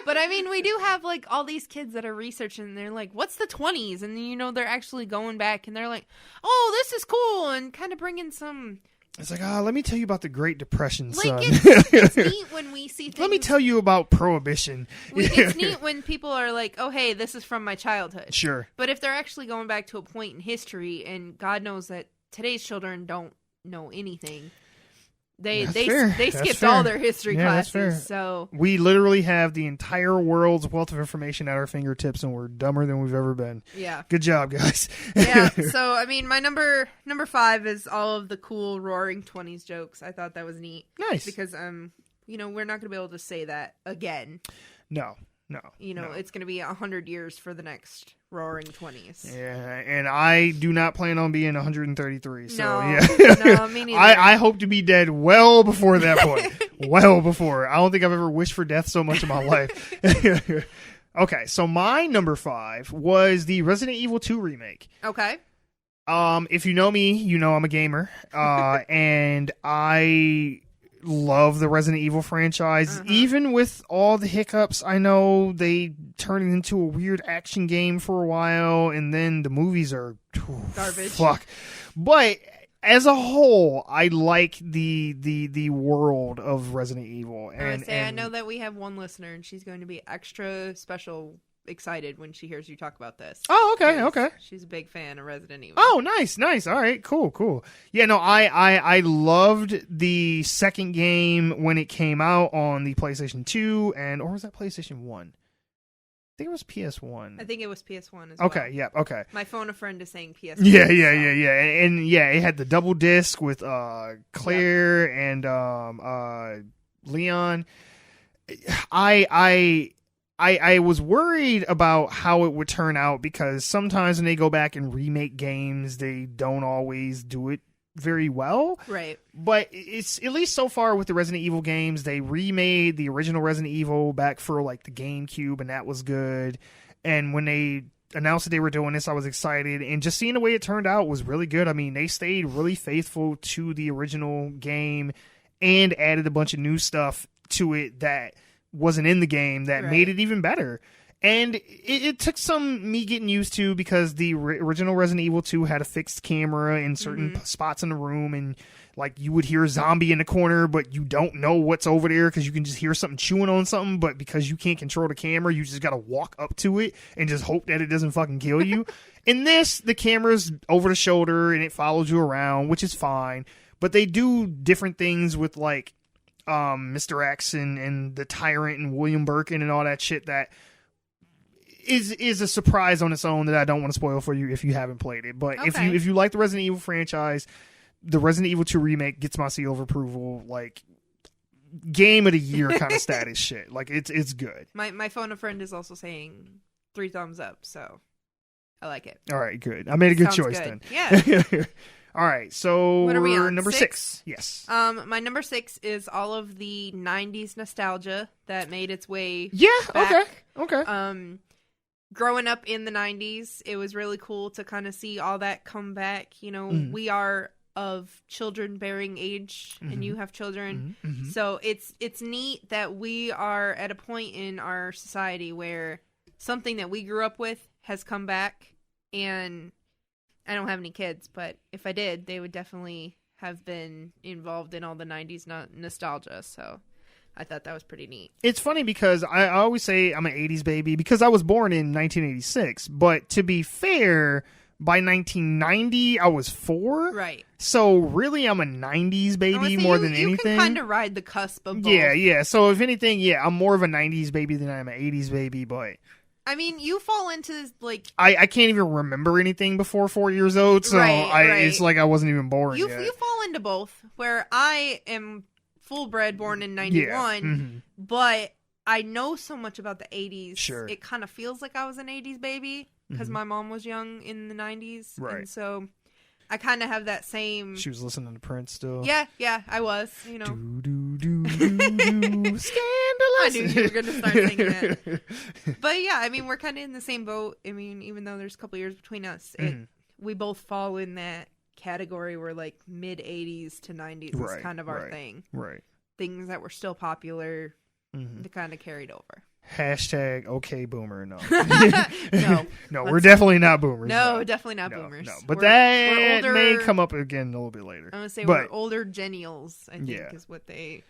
A: But I mean, we do have like all these kids that are researching, and they're like, what's the 20s? And they're actually going back and they're like, oh, this is cool, and kind of bringing some.
B: It's like, let me tell you about the Great Depression,
A: Like,
B: son.
A: it's neat when we see things.
B: Let me tell you about Prohibition.
A: It's neat when people are like, oh, hey, this is from my childhood.
B: Sure.
A: But if they're actually going back to a point in history, and God knows that today's children don't know anything, they
B: That's
A: skipped
B: fair.
A: all their history
B: Yeah, that's fair.
A: classes. So
B: We literally have the entire world's wealth of information at our fingertips, and we're dumber than we've ever been.
A: yeah.
B: Good job, guys.
A: Yeah, so I mean, my number 5 is all of the cool Roaring 20s jokes. I thought that was neat.
B: Nice.
A: Because we're not going to be able to say that again.
B: No.
A: It's going to be 100 years for the next Roaring 20s.
B: Yeah, and I do not plan on being 133. So
A: No,
B: yeah,
A: no, me neither.
B: I hope to be dead well before that point. Well before. I don't think I've ever wished for death so much in my life. Okay, so my number 5 was the Resident Evil 2 remake.
A: Okay.
B: If you know me, you know I'm a gamer, and I love the Resident Evil franchise. Even with all the hiccups, I know they turned it into a weird action game for a while, and then the movies are
A: Garbage.
B: Fuck. But as a whole, I like the world of Resident Evil.
A: I know that we have one listener, and she's going to be extra special excited when she hears you talk about this.
B: Oh, okay,
A: Because
B: okay.
A: She's a big fan of Resident Evil.
B: Oh, nice. All right, cool. Yeah, no, I loved the second game when it came out on the PlayStation 2, or was that PlayStation 1? I think it was PS1.
A: I think it was PS1 as well.
B: Okay, yeah, okay.
A: My phone a friend is saying PS1.
B: Yeah.
A: so.
B: And yeah, it had the double disc with Claire and Leon. I was worried about how it would turn out because sometimes when they go back and remake games, they don't always do it very well.
A: Right.
B: But it's at least so far with the Resident Evil games, they remade the original Resident Evil back for like the GameCube, and that was good. And when they announced that they were doing this, I was excited, and just seeing the way it turned out was really good. I mean, they stayed really faithful to the original game and added a bunch of new stuff to it that wasn't in the game that made it even better. And it took some me getting used to because the original Resident Evil 2 had a fixed camera in certain spots in the room, and like you would hear a zombie in the corner, but you don't know what's over there because you can just hear something chewing on something, but because you can't control the camera, you just got to walk up to it and just hope that it doesn't fucking kill you. In this, the camera's over the shoulder and it follows you around, which is fine, but they do different things with like Mr. X and the Tyrant and William Birkin and all that shit that is a surprise on its own that I don't want to spoil for you if you haven't played it. But if you like the Resident Evil franchise, the Resident Evil 2 remake gets my seal of approval, like game of the year kind of status shit. Like it's good.
A: My phone a friend is also saying 3 thumbs up, so I like it.
B: All right, good. I made a good choice
A: good.
B: then.
A: Yeah.
B: All right, so
A: what are we on?
B: Number 6. Yes.
A: My number 6 is all of the 90s nostalgia that made its way
B: back. Okay.
A: Growing up in the 90s, it was really cool to kind of see all that come back. You know, we are of children-bearing age, and you have children. So it's neat that we are at a point in our society where something that we grew up with has come back. And I don't have any kids, but if I did, they would definitely have been involved in all the 90s nostalgia. So I thought that was pretty neat.
B: It's funny because I always say I'm an 80s baby because I was born in 1986. But to be fair, by 1990, I was 4.
A: Right.
B: So really, I'm a 90s baby more than anything. You can
A: kind of ride the cusp of both.
B: Yeah. So if anything, I'm more of a 90s baby than I am an 80s baby. But
A: I mean, you fall into like
B: I can't even remember anything before 4 years old. So it's like I wasn't even born yet.
A: You fall into both. Where I am full-bred, born in 91, but I know so much about the 80s.
B: Sure.
A: It kind of feels like I was an 80s baby because my mom was young in the 90s.
B: Right.
A: And so I kind of have that same...
B: She was listening to Prince still.
A: Yeah, I was, you know.
B: Scandalous.
A: I knew you were going to start singing that. But yeah, I mean, we're kind of in the same boat. I mean, even though there's a couple years between us, we both fall in that category where like mid 80s to 90s is kind of our thing. Right. Things that were still popular that kind of carried over.
B: Hashtag okay boomer. No.
A: No,
B: we're definitely not boomers.
A: No, definitely not boomers.
B: No. But that older, may come up again a little bit later.
A: I'm going to say we're older gennials, I think is what they...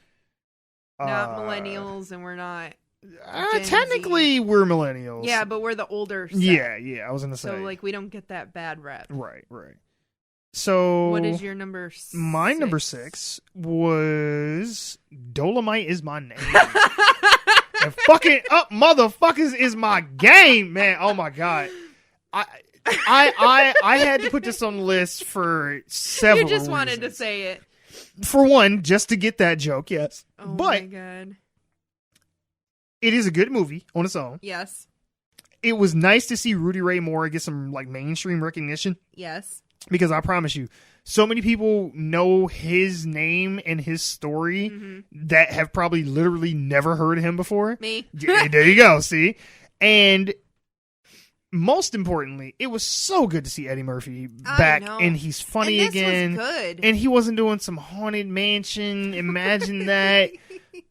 A: Not millennials, and we're not...
B: technically, we're millennials.
A: Yeah, but we're the older set.
B: Yeah, I was going to say.
A: So, like, we don't get that bad rep.
B: Right. So...
A: What is your number 6?
B: My number 6 was... Dolomite is my name. And fucking up, motherfuckers, is my game, man. Oh, my God. I had to put this on the list for several reasons.
A: You just wanted to say it.
B: For one, just to get that joke, yes.
A: Oh,
B: but
A: my God.
B: It is a good movie on its own.
A: Yes.
B: It was nice to see Rudy Ray Moore get some like mainstream recognition.
A: Yes.
B: Because I promise you, so many people know his name and his story that have probably literally never heard of him before.
A: Me.
B: There you go, see? And most importantly, it was so good to see Eddie Murphy back, and he's funny
A: and
B: again.
A: Was good.
B: And he wasn't doing some haunted mansion. Imagine that.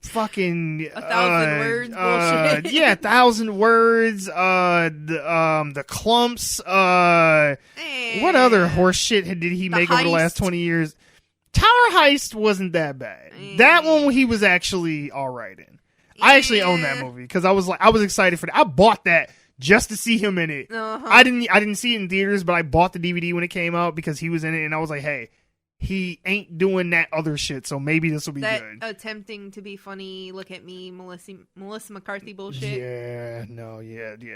B: Fucking
A: 1,000 words bullshit.
B: Yeah, 1,000 words. The clumps. What other horse shit did he make over the last 20 years? Tower Heist wasn't that bad. That one he was actually all right in. I actually own that movie because I was excited for that. I bought that just to see him in it. I didn't see it in theaters, but I bought the DVD when it came out because he was in it, and I was like, hey, he ain't doing that other shit, so maybe this will be good.
A: Attempting to be funny, look at me, Melissa McCarthy bullshit.
B: Yeah.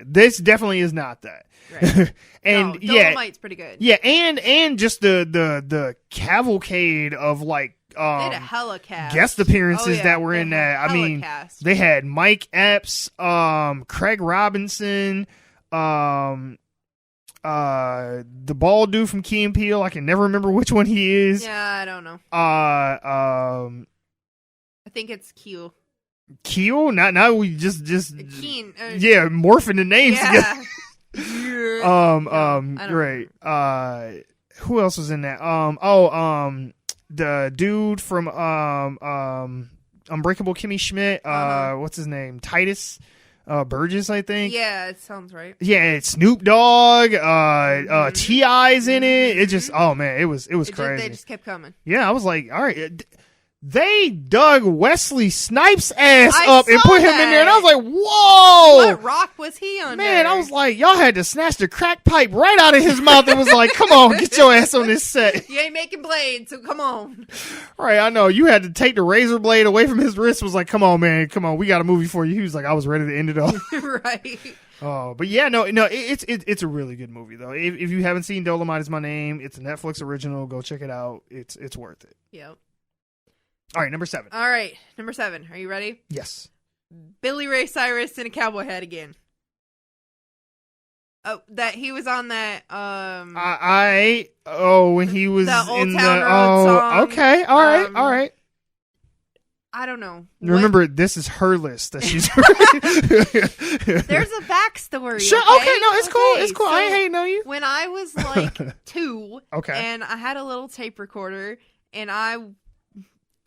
B: This definitely is not that.
A: Right.
B: And
A: Dolomite's pretty good.
B: Yeah, and just the cavalcade of like
A: They had a hella cast.
B: guest appearances
A: Oh, yeah.
B: that were
A: They
B: in
A: had
B: that. I
A: hella
B: mean,
A: cast.
B: they had Mike Epps, Craig Robinson, the bald dude from Key and Peele. I can never remember which one he is.
A: Yeah, I don't know.
B: I
A: think it's Q.
B: Keel. Now we just
A: Keen.
B: yeah, morphing the names together.
A: Yeah. I don't
B: Right. Who else was in that? The dude from Unbreakable Kimmy Schmidt. What's his name? Titus Burgess, I think.
A: Yeah, it sounds right.
B: Yeah, it's Snoop Dogg. T.I.'s in it. It just, oh man, it was crazy.
A: They just kept coming.
B: Yeah, I was like, all right. They dug Wesley Snipes' ass
A: I
B: up and
A: saw
B: put him in
A: that.
B: there, and I was like, whoa!
A: What rock was he on?
B: Man, I was like, y'all had to snatch the crack pipe right out of his mouth and was like, come on, get your ass on this set.
A: You ain't making blades, so come on.
B: Right, I know. You had to take the razor blade away from his wrist. Was like, come on, man, come on. We got a movie for you. He was like, I was ready to end it all.
A: Right.
B: Oh, but yeah, no, it's a really good movie, though. If you haven't seen Dolomite Is My Name, it's a Netflix original. Go check it out. It's worth it.
A: Yep.
B: All right, number 7.
A: All right, number 7. Are you ready?
B: Yes.
A: Billy Ray Cyrus in a cowboy hat again. Oh, that he was on that.
B: When he was
A: The Old
B: in
A: Town
B: the
A: Road song.
B: Okay, all right.
A: I don't know.
B: Remember, this is her list that she's.
A: There's a backstory.
B: Sure. Okay. No, it's cool. It's cool.
A: So
B: I ain't hating on you.
A: when I was like 2,
B: Okay.
A: and I had a little tape recorder, and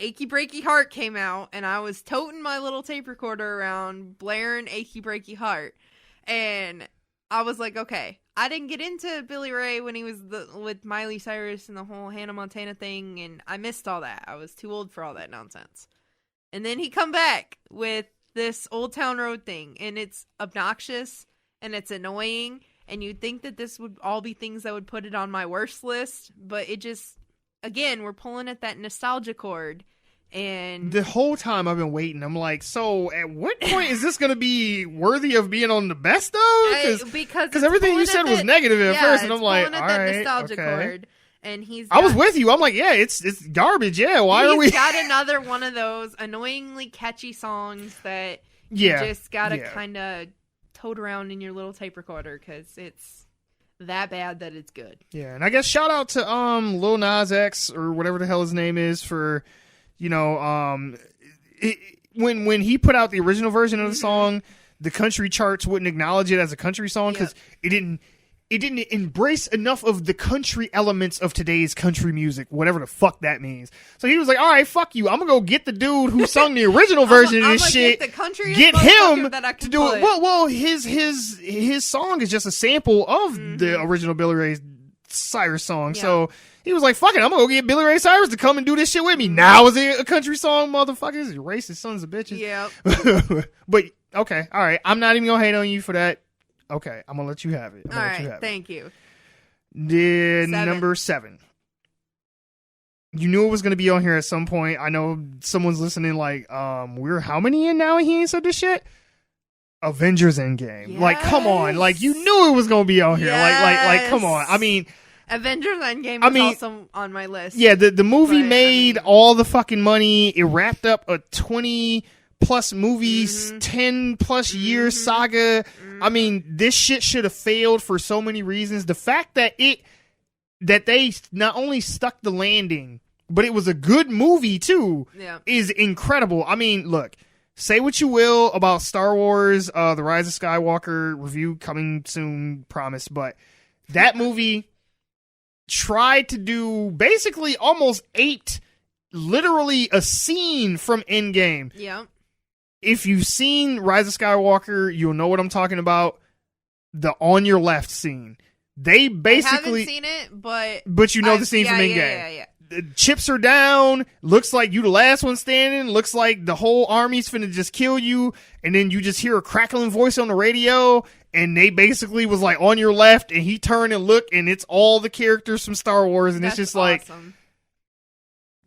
A: Achy Breaky Heart came out, and I was toting my little tape recorder around, blaring Achy Breaky Heart, and I was like, okay, I didn't get into Billy Ray when he was with Miley Cyrus and the whole Hannah Montana thing, and I missed all that. I was too old for all that nonsense. And then he come back with this Old Town Road thing, and it's obnoxious, and it's annoying, and you'd think that this would all be things that would put it on my worst list, but it just... Again, we're pulling at that nostalgia cord, and
B: The whole time I've been waiting, I'm like, so at what point is this going to be worthy of being on the best of?
A: Because
B: everything you said was negative at first, and I'm like,
A: pulling
B: all
A: at that
B: right,
A: nostalgia
B: okay.
A: cord, and
B: I was with you. I'm like, yeah, it's garbage. Yeah, why are we?
A: He's got another one of those annoyingly catchy songs that you just gotta kind of tote around in your little tape recorder because it's that bad that it's good.
B: Yeah, and I guess shout out to Lil Nas X or whatever the hell his name is for, when he put out the original version of the song, the country charts wouldn't acknowledge it as a country song because it didn't embrace enough of the country elements of today's country music, whatever the fuck that means. So he was like, all right, fuck you. I'm going to go get the dude who sung the original version of this shit. Get him to do it. Well, his song is just a sample of the original Billy Ray Cyrus song. Yeah. So he was like, fuck it. I'm going to go get Billy Ray Cyrus to come and do this shit with me. Now is it a country song, motherfuckers? You racist sons of bitches.
A: Yeah.
B: But, okay. All right. I'm not even going to hate on you for that. Okay, I'm gonna let you have it.
A: All right, thank you.
B: Number 7. You knew it was gonna be on here at some point. I know someone's listening. Like, we're how many in now? And he ain't said this shit. Avengers Endgame.
A: Yes.
B: Like, come on. Like, you knew it was gonna be on here.
A: Yes.
B: Like, come on. I mean,
A: Avengers Endgame was also on my list.
B: Yeah, the movie made all the fucking money. It wrapped up a 20+ movies, 10+ year saga. I mean, this shit should have failed for so many reasons. The fact that they not only stuck the landing, but it was a good movie too, is incredible. I mean, look, say what you will about Star Wars, The Rise of Skywalker review coming soon, promise, but that movie tried to do basically almost literally a scene from Endgame.
A: Yeah.
B: If you've seen Rise of Skywalker, you'll know what I'm talking about. The on your left scene. They basically...
A: I haven't seen it, but
B: you know the scene from Endgame.
A: Yeah.
B: The chips are down. Looks like you the last one standing. Looks like the whole army's finna just kill you. And then you just hear a crackling voice on the radio. And they basically was like on your left. And he turned and looked. And it's all the characters from Star Wars. And it's just
A: awesome.
B: Like...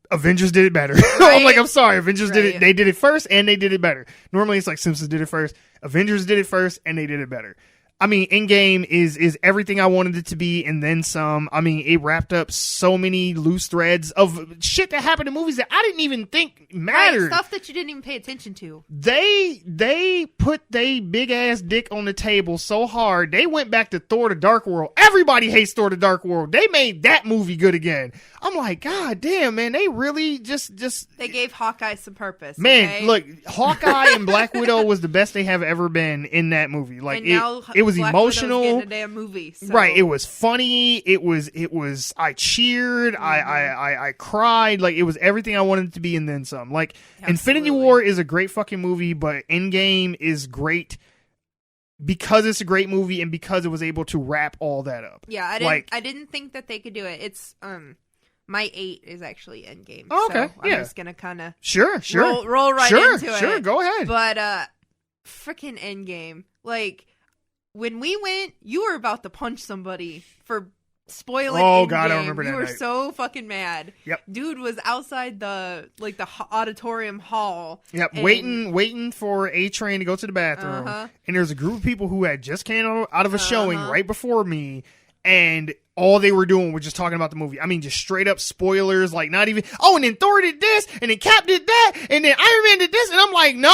B: Avengers did it better.
A: Right?
B: I'm like, I'm sorry. Avengers did it. They did it first and they did it better. Normally it's like Simpsons did it first. Avengers did it first and they did it better. I mean, Endgame is everything I wanted it to be and then some. I mean, it wrapped up so many loose threads of shit that happened in movies that I didn't even think mattered.
A: Right, stuff that you didn't even pay attention to.
B: They put they big ass dick on the table so hard. They went back to Thor: The Dark World. Everybody hates Thor: The Dark World. They made that movie good again. I'm like, God damn, man, they really just
A: they gave Hawkeye some purpose.
B: Man,
A: okay?
B: look, Hawkeye and Black Widow was the best they have ever been in that movie. Like, it was
A: Black
B: emotional.
A: Widow's getting a damn movie, so.
B: Right, it was funny. It was. I cheered. I cried. Like, it was everything I wanted it to be, and then some. Like,
A: Absolutely.
B: Infinity War is a great fucking movie, but Endgame is great because it's a great movie and because it was able to wrap all that up.
A: Yeah, I didn't think that they could do it. It's my 8 is actually Endgame.
B: Oh, okay,
A: so I'm just gonna kind of
B: sure
A: roll right into it.
B: Sure, go ahead.
A: But freaking Endgame, like. When we went, you were about to punch somebody for spoiling.
B: Oh
A: Endgame.
B: God, I remember that.
A: You were
B: night.
A: so fucking mad.
B: Yep.
A: Dude was outside the auditorium hall.
B: Yep. Waiting for A Train to go to the bathroom, and there's a group of people who had just came out of a showing right before me, and all they were doing was just talking about the movie. I mean, just straight up spoilers, like not even, oh, and then Thor did this, and then Cap did that, and then Iron Man did this, and I'm like, no!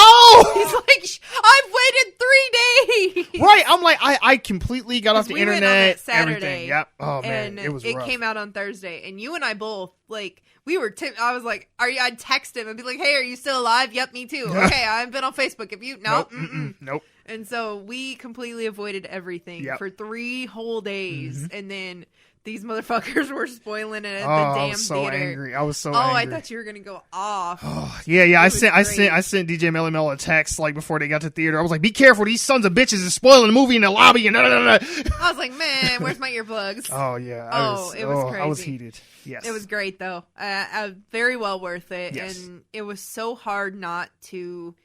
A: He's like, I've waited 3 days!
B: Right, I'm like, I completely got off the internet,
A: went on that Saturday,
B: everything. Yep. Oh, man,
A: and
B: it was
A: it
B: rough.
A: came out on Thursday, and you and I both, like, we were, I was like, I'd text him and be like, hey, are you still alive? Yep, me too. Okay, I've been on Facebook. If you, nope.
B: Nope.
A: And so we completely avoided everything for 3 whole days, and then these motherfuckers were spoiling it at the damn
B: I was so
A: theater.
B: angry. I was so
A: angry.
B: angry.
A: I thought you were gonna go off.
B: Oh, yeah. I sent DJ Melly Mel a text like before they got to the theater. I was like, be careful, these sons of bitches is spoiling the movie in the lobby and
A: I was like, man, where's my earplugs?
B: Oh yeah.
A: It was crazy.
B: I was heated. Yes.
A: It was great though. Very well worth it.
B: Yes.
A: And it was so hard not to.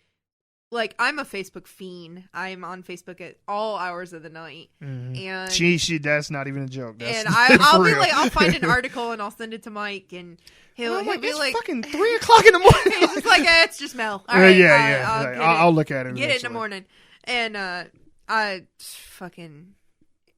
A: Like, I'm a Facebook fiend. I'm on Facebook at all hours of the night. And
B: she that's not even a joke.
A: And I'll be like, I'll find an article and I'll send it to Mike, and he'll be
B: it's
A: like,
B: fucking 3:00 in the morning.
A: he's just like, it's just Mel. All right,
B: I'll look at it.
A: Get it in the morning. And I fucking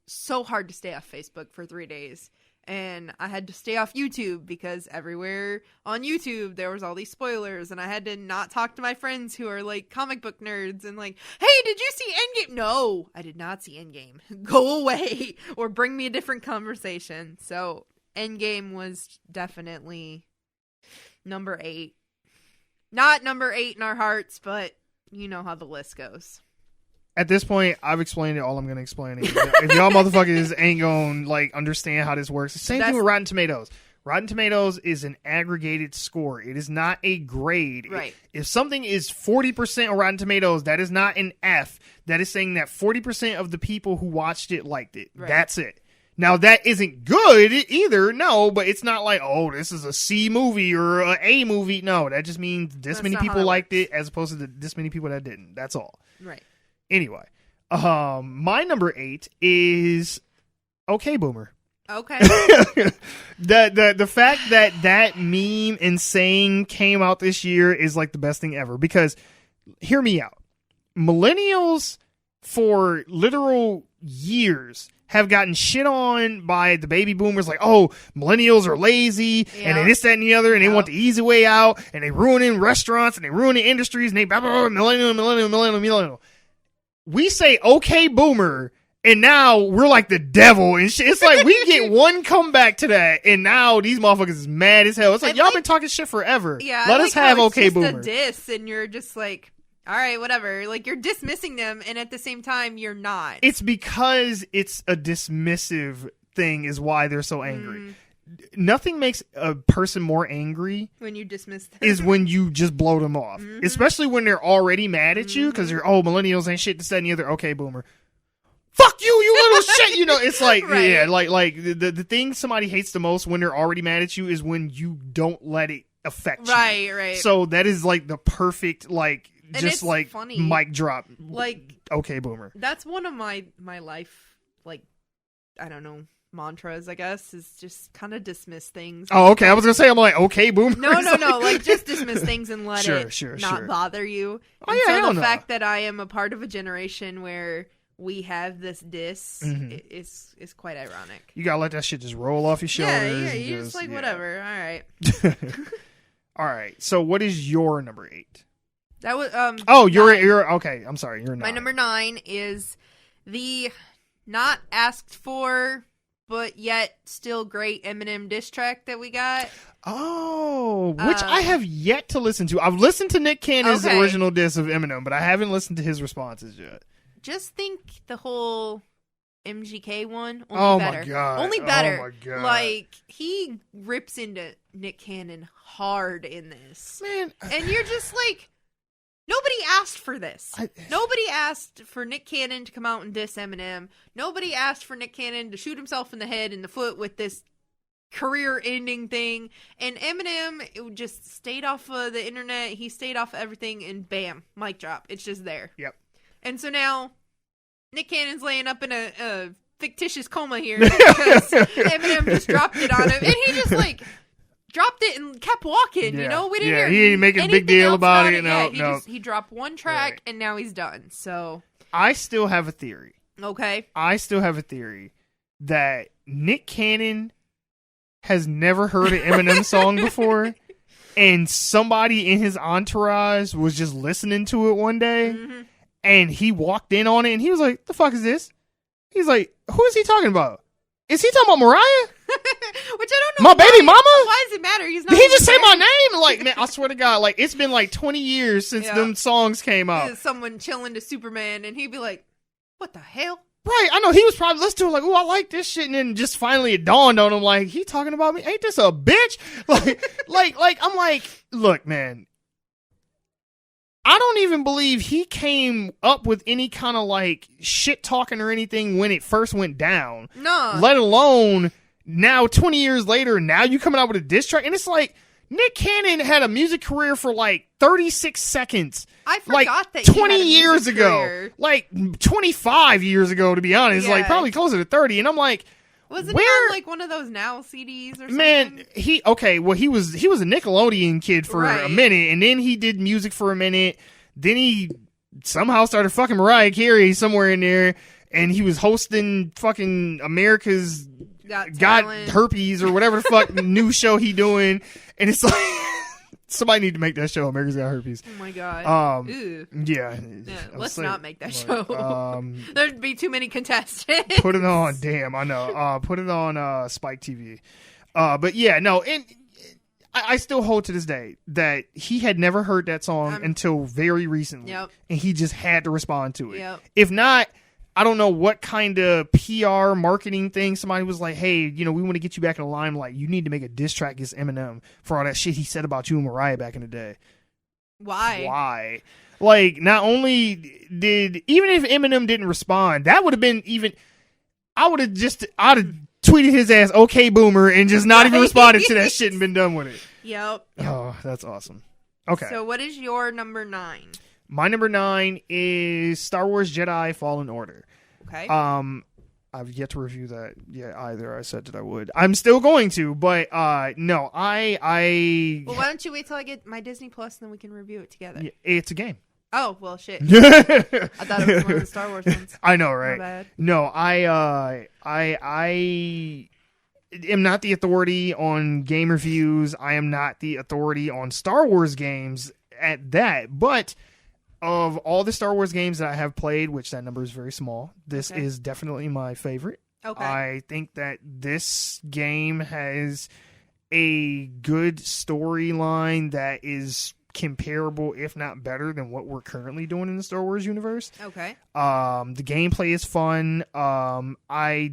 A: so hard to stay off Facebook for 3 days. And I had to stay off YouTube because everywhere on YouTube there was all these spoilers, and I had to not talk to my friends who are like comic book nerds and like, hey, did you see Endgame? No, I did not see Endgame. Go away or bring me a different conversation. So Endgame was definitely number 8. Not number 8 in our hearts, but you know how the list goes.
B: At this point, I've explained it all I'm going to explain. If y'all motherfuckers ain't going to like understand how this works, the same thing with Rotten Tomatoes. Rotten Tomatoes is an aggregated score. It is not a grade.
A: Right.
B: If something is 40% on Rotten Tomatoes, that is not an F. That is saying that 40% of the people who watched it liked it. Right. That's it. Now, that isn't good either, no, but it's not like, oh, this is a C movie or a A movie. No, that just means this many people liked it as opposed to this many people that didn't. That's all.
A: Right.
B: Anyway, my number 8 is Okay Boomer.
A: Okay.
B: the fact that meme and saying came out this year is like the best thing ever, because hear me out. Millennials for literal years have gotten shit on by the baby boomers, like, oh, millennials are lazy, and they this, that, and the other, and they want the easy way out, and they ruining restaurants, and they ruining industries, and they blah, blah, blah, millennial. We say, okay, boomer, and now we're like the devil and shit. It's like we get one comeback to that, and now these motherfuckers is mad as hell. It's like, y'all been talking shit forever.
A: Yeah,
B: let us have okay,
A: it's
B: boomer.
A: Just a diss, and you're just like, all right, whatever. Like, you're dismissing them, and at the same time, you're not.
B: It's because it's a dismissive thing is why they're so angry. Nothing makes a person more angry
A: when you dismiss them
B: is when you just blow them off, especially when they're already mad at you because they're, oh, millennials ain't shit, this, that, and the other. Okay, boomer. Fuck you little shit. You know, it's like, right. Yeah, like the thing somebody hates the most when they're already mad at you is when you don't let it affect you.
A: Right.
B: So that is like the perfect, like,
A: and
B: just like
A: funny.
B: Mic drop.
A: Like,
B: okay, boomer.
A: That's one of my life, like, I don't know, mantras, I guess, is just kind of dismiss things.
B: Oh, okay. I was gonna say, I'm like, okay, boomer.
A: No. Like, just dismiss things and let it not bother you.
B: Oh, yeah,
A: so the fact that I am a part of a generation where we have this diss is quite ironic.
B: You gotta let that shit just roll off your shoulders.
A: Yeah, you're just like, whatever. All right.
B: All right. So what is your number 8?
A: That was
B: you're okay. I'm sorry. You're 9.
A: My number 9 is the not asked for but yet still great Eminem diss track that we got.
B: Oh, which I have yet to listen to. I've listened to Nick Cannon's original diss of Eminem, but I haven't listened to his responses yet.
A: Just think the whole MGK one. Only better.
B: My god!
A: Only better.
B: Oh my god!
A: Like he rips into Nick Cannon hard in this,
B: man,
A: and you're just like, nobody asked for this. Nobody asked for Nick Cannon to come out and diss Eminem. Nobody asked for Nick Cannon to shoot himself in the head and the foot with this career-ending thing. And Eminem just stayed off of the internet. He stayed off of everything, and bam, mic drop. It's just there.
B: Yep.
A: And so now Nick Cannon's laying up in a fictitious coma here because Eminem just dropped it on him, and he just like dropped it and kept walking.
B: Yeah.
A: You know, we didn't hear
B: he didn't make a big deal about it. No,
A: he dropped one track and now he's done. So
B: I still have a theory.
A: Okay.
B: I still have a theory that Nick Cannon has never heard an Eminem song before, and somebody in his entourage was just listening to it one day, and he walked in on it, and he was like, "The fuck is this?" He's like, "Who is he talking about? Is he talking about Mariah?"
A: Which I don't know.
B: My baby mama?
A: Why does it matter? He's not.
B: Did he just say my name? Like, man, I swear to God, like it's been like 20 years since them songs came out.
A: Someone chilling to Superman, and he'd be like, "What the hell?"
B: Right, I know he was probably listening to it like, "Oh, I like this shit," and then just finally it dawned on him like, he talking about me? Ain't this a bitch? Like I'm like, look, man, I don't even believe he came up with any kind of like shit talking or anything when it first went down.
A: No,
B: let alone now 20 years later. Now you coming out with a diss track, and it's like Nick Cannon had a music career for like 36 seconds.
A: I forgot that
B: 20 years ago, like 25 years ago, to be honest, like probably closer to 30. And I'm like,
A: wasn't he on like one of those Now CDs or something?
B: Man, he was a Nickelodeon kid for a minute, and then he did music for a minute. Then he somehow started fucking Mariah Carey somewhere in there, and he was hosting fucking America's Got Herpes or whatever the fuck new show he doing. And it's like, somebody need to make that show, America's Got Herpes.
A: Oh my god. Yeah, let's not make that show. There'd be too many contestants.
B: Put it on, damn, I know. Put it on Spike TV. But yeah, no, and I still hold to this day that he had never heard that song until very recently.
A: Yep.
B: And he just had to respond to it.
A: Yep.
B: If not, I don't know what kind of PR marketing thing somebody was like, "Hey, you know, we want to get you back in the limelight. You need to make a diss track against Eminem for all that shit he said about you and Mariah back in the day."
A: Why?
B: Like, not only even if Eminem didn't respond, that would have been even. I'd have tweeted his ass, "Okay, boomer," and just not even responded to that shit and been done with it.
A: Yep.
B: Oh, that's awesome. Okay.
A: So, what is your number 9?
B: My number 9 is Star Wars Jedi Fallen Order.
A: Okay.
B: I've yet to review that yet either. I said that I would. I'm still going to, but no, I.
A: Well, why don't you wait till I get my Disney Plus and then we can review it together?
B: Yeah, it's a game.
A: Oh, well, shit. I thought it was one of the Star Wars ones.
B: I know, right?
A: My bad.
B: No, I am not the authority on game reviews. I am not the authority on Star Wars games at that, but of all the Star Wars games that I have played, which that number is very small, this is definitely my favorite.
A: Okay.
B: I think that this game has a good storyline that is comparable, if not better, than what we're currently doing in the Star Wars universe.
A: Okay.
B: The gameplay is fun. I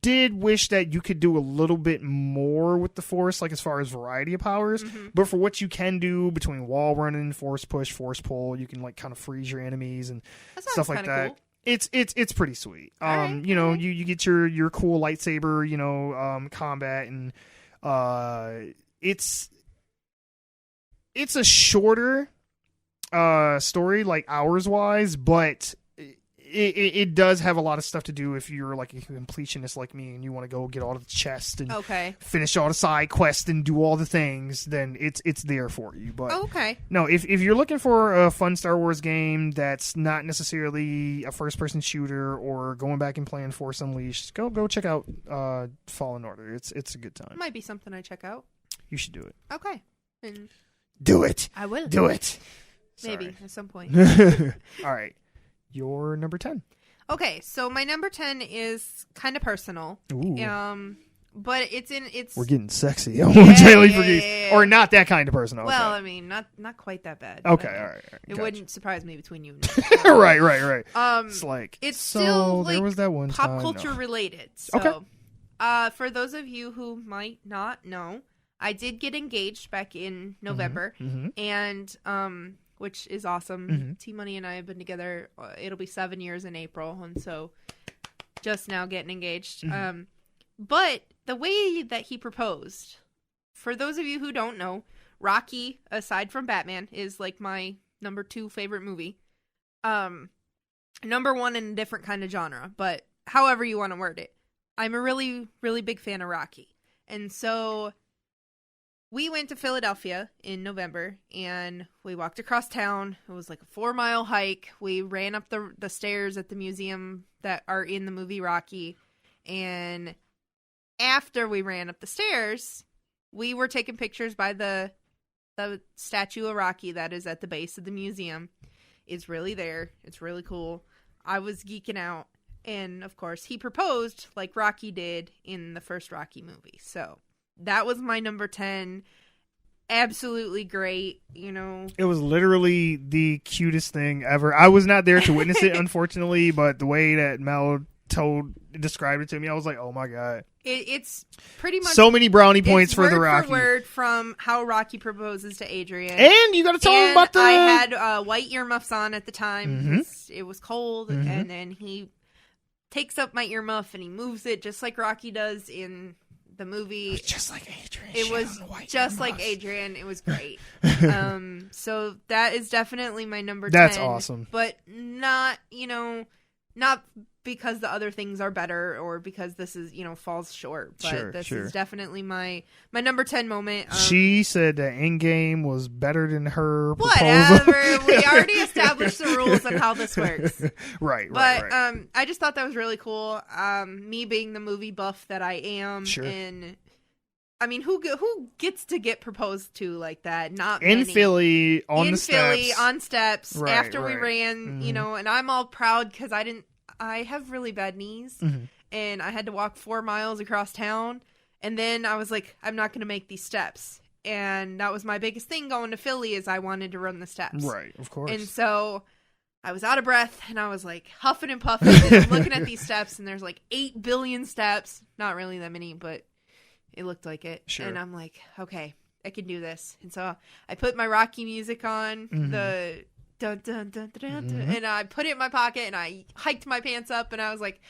B: did wish that you could do a little bit more with the Force, like as far as variety of powers. But for what you can do between wall running, Force push, Force pull, you can like kind of freeze your enemies and stuff like that.
A: Cool.
B: It's pretty sweet. You know, you get your cool lightsaber, you know, combat, and it's a shorter story, like hours wise, but it does have a lot of stuff to do if you're like a completionist like me and you want to go get all the chests and finish all the side quests and do all the things, then it's there for you. But no, if you're looking for a fun Star Wars game that's not necessarily a first-person shooter or going back and playing Force Unleashed, go check out Fallen Order. It's a good time.
A: Might be something I check out.
B: You should do it.
A: Okay. And
B: do it.
A: I will.
B: Do it.
A: Maybe at some point.
B: All right. Your number 10.
A: Okay, so my number 10 is kind of personal.
B: Ooh.
A: But it's
B: we're getting sexy. I won't tell you or not that kind of personal.
A: Well,
B: okay.
A: I mean, not quite that bad.
B: Okay, all right.
A: It
B: gotcha.
A: wouldn't surprise me between you and me.
B: Right.
A: It's
B: like
A: it's
B: so
A: still
B: there was that one
A: pop
B: time,
A: culture related. So,
B: okay.
A: For those of you who might not know, I did get engaged back in November, and which is awesome. T-Money and I have been together. It'll be 7 years in April, and so just now getting engaged. But the way that he proposed, for those of you who don't know, Rocky, aside from Batman, is like my number 2 favorite movie. Number 1 in a different kind of genre, but however you want to word it. I'm a really, really big fan of Rocky. And so we went to Philadelphia in November, and we walked across town. It was like a 4-mile hike. We ran up the stairs at the museum that are in the movie Rocky. And after we ran up the stairs, we were taking pictures by the statue of Rocky that is at the base of the museum. It's really there. It's really cool. I was geeking out. And, of course, he proposed like Rocky did in the first Rocky movie. So that was my number 10. Absolutely great, you know. It
B: was literally the cutest thing ever. I was not there to witness it, unfortunately, but the way that Mel described it to me, I was like, oh my God.
A: It's pretty much
B: so many brownie points for the Rocky.
A: Word for word from how Rocky proposes to Adrian.
B: And you got to tell him about the...
A: I had white earmuffs on at the time. It was cold, and then he takes up my earmuff and he moves it just like Rocky does in the movie.
B: It was just like Adrian.
A: It was just like Adrian. It was great. So that is definitely my number 10.
B: That's awesome.
A: But not because the other things are better or because this is, falls short. But this is definitely my number 10 moment.
B: She said that Endgame was better than her proposal.
A: Whatever. We already established the rules on how this works.
B: Right.
A: I just thought that was really cool. Me being the movie buff that I am.
B: Sure.
A: And I mean, who gets to get proposed to like that? Not
B: in
A: many.
B: Philly on the steps.
A: In Philly on steps after we
B: ran,
A: and I'm all proud because I have really bad knees, and I had to walk 4 miles across town, and then I was like, I'm not going to make these steps, and that was my biggest thing going to Philly is I wanted to run the steps.
B: Right, of course.
A: And so I was out of breath, and I was like huffing and puffing, and I'm looking at these steps, and there's like 8 billion steps. Not really that many, but it looked like it.
B: Sure.
A: And I'm like, okay, I can do this. And so I put my Rocky music on, the... Dun, dun, dun, dun, dun, dun, and I put it in my pocket and I hiked my pants up and I was like,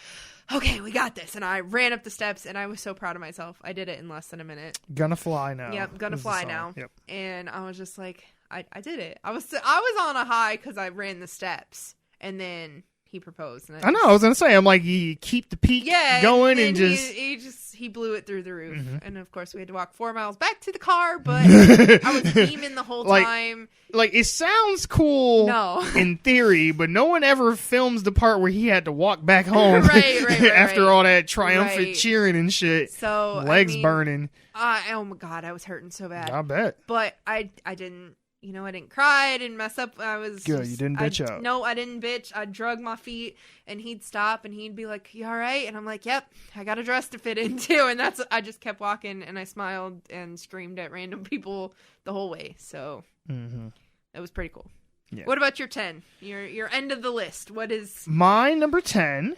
A: okay, we got this. And I ran up the steps and I was so proud of myself. I did it in less than a minute.
B: Gonna fly now.
A: Yep, gonna fly now.
B: Yep.
A: And I was just like, I did it. I was on a high because I ran the steps and then he proposed. And
B: I know. I was gonna say, I'm like, you keep the peak going and
A: he blew it through the roof. And of course, we had to walk 4 miles back to the car, but I was beaming the whole time.
B: Like, it sounds cool in theory, but no one ever films the part where he had to walk back home after all that triumphant cheering and shit.
A: So
B: legs burning.
A: Oh my God, I was hurting so bad.
B: I bet.
A: But I didn't. I didn't cry. I didn't mess up. I was
B: good. You didn't bitch out.
A: No, I didn't bitch. I drug my feet, and he'd stop, and he'd be like, "You all right?" And I'm like, "Yep, I got a dress to fit into." And I just kept walking, and I smiled and screamed at random people the whole way. So it was pretty cool. Yeah. What about your 10? Your end of the list. What is
B: my number 10?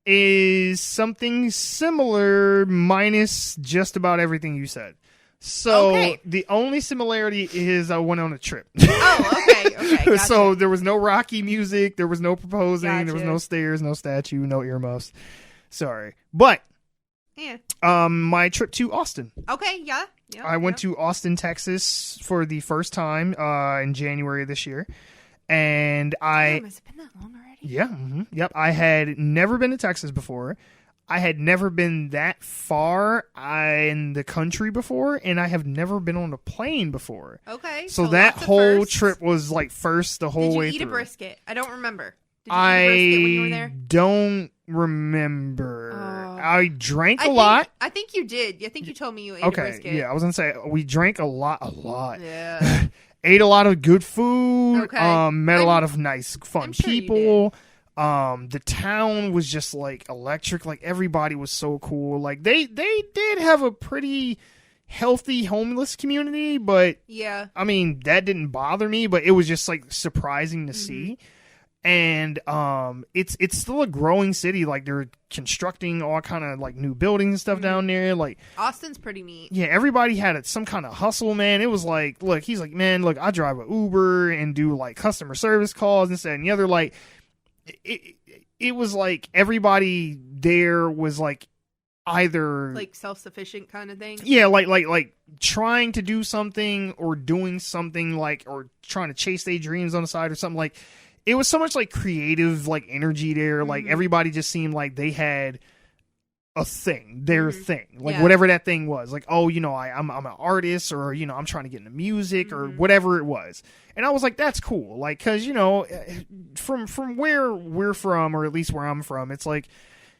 B: Is something similar, minus just about everything you said. So the only similarity is I went on a trip.
A: Oh, okay. Gotcha.
B: So there was no Rocky music, there was no proposing,
A: Gotcha.
B: There was no stairs, no statue, no earmuffs. Sorry, but my trip to Austin.
A: Okay, yeah.
B: I went to Austin, Texas for the first time in January of this year, and
A: Damn, has it been that long already?
B: Yeah. Yep. I had never been to Texas before. I had never been that far in the country before, and I have never been on a plane before.
A: Okay.
B: So that whole
A: firsts.
B: trip was like first the whole way
A: Did you eat
B: through.
A: a brisket? I don't remember. Did you eat a brisket when you were there?
B: Don't remember.
A: Oh.
B: I drank a lot.
A: I think you did. I think you told me you ate a
B: Okay.
A: brisket.
B: Yeah, I was going to say we drank a lot.
A: Yeah.
B: Ate a lot of good food.
A: Okay.
B: Met a lot of nice, fun
A: I'm sure you
B: people. The town was just like electric. Like everybody was so cool. Like they did have a pretty healthy homeless community, but
A: Yeah.
B: I mean that didn't bother me. But it was just like surprising to see. And it's still a growing city. Like they're constructing all kind of like new buildings and stuff down there. Like
A: Austin's pretty neat.
B: yeah, everybody had some kind of hustle, man. It was like, look, he's like, man, look, I drive an Uber and do like customer service calls and this, that, and the other. Like, it was like everybody there was like either
A: Like self-sufficient kind of thing.
B: yeah, like trying to do something or doing something like or trying to chase their dreams on the side or something. Like it was so much like creative like energy there. Like everybody just seemed like they had a thing, their thing, like
A: Yeah.
B: whatever that thing was. Like, oh, you know, I'm an artist, or you know, I'm trying to get into music or whatever it was. And I was like, that's cool, like, because you know, from where we're from, or at least where I'm from, it's like,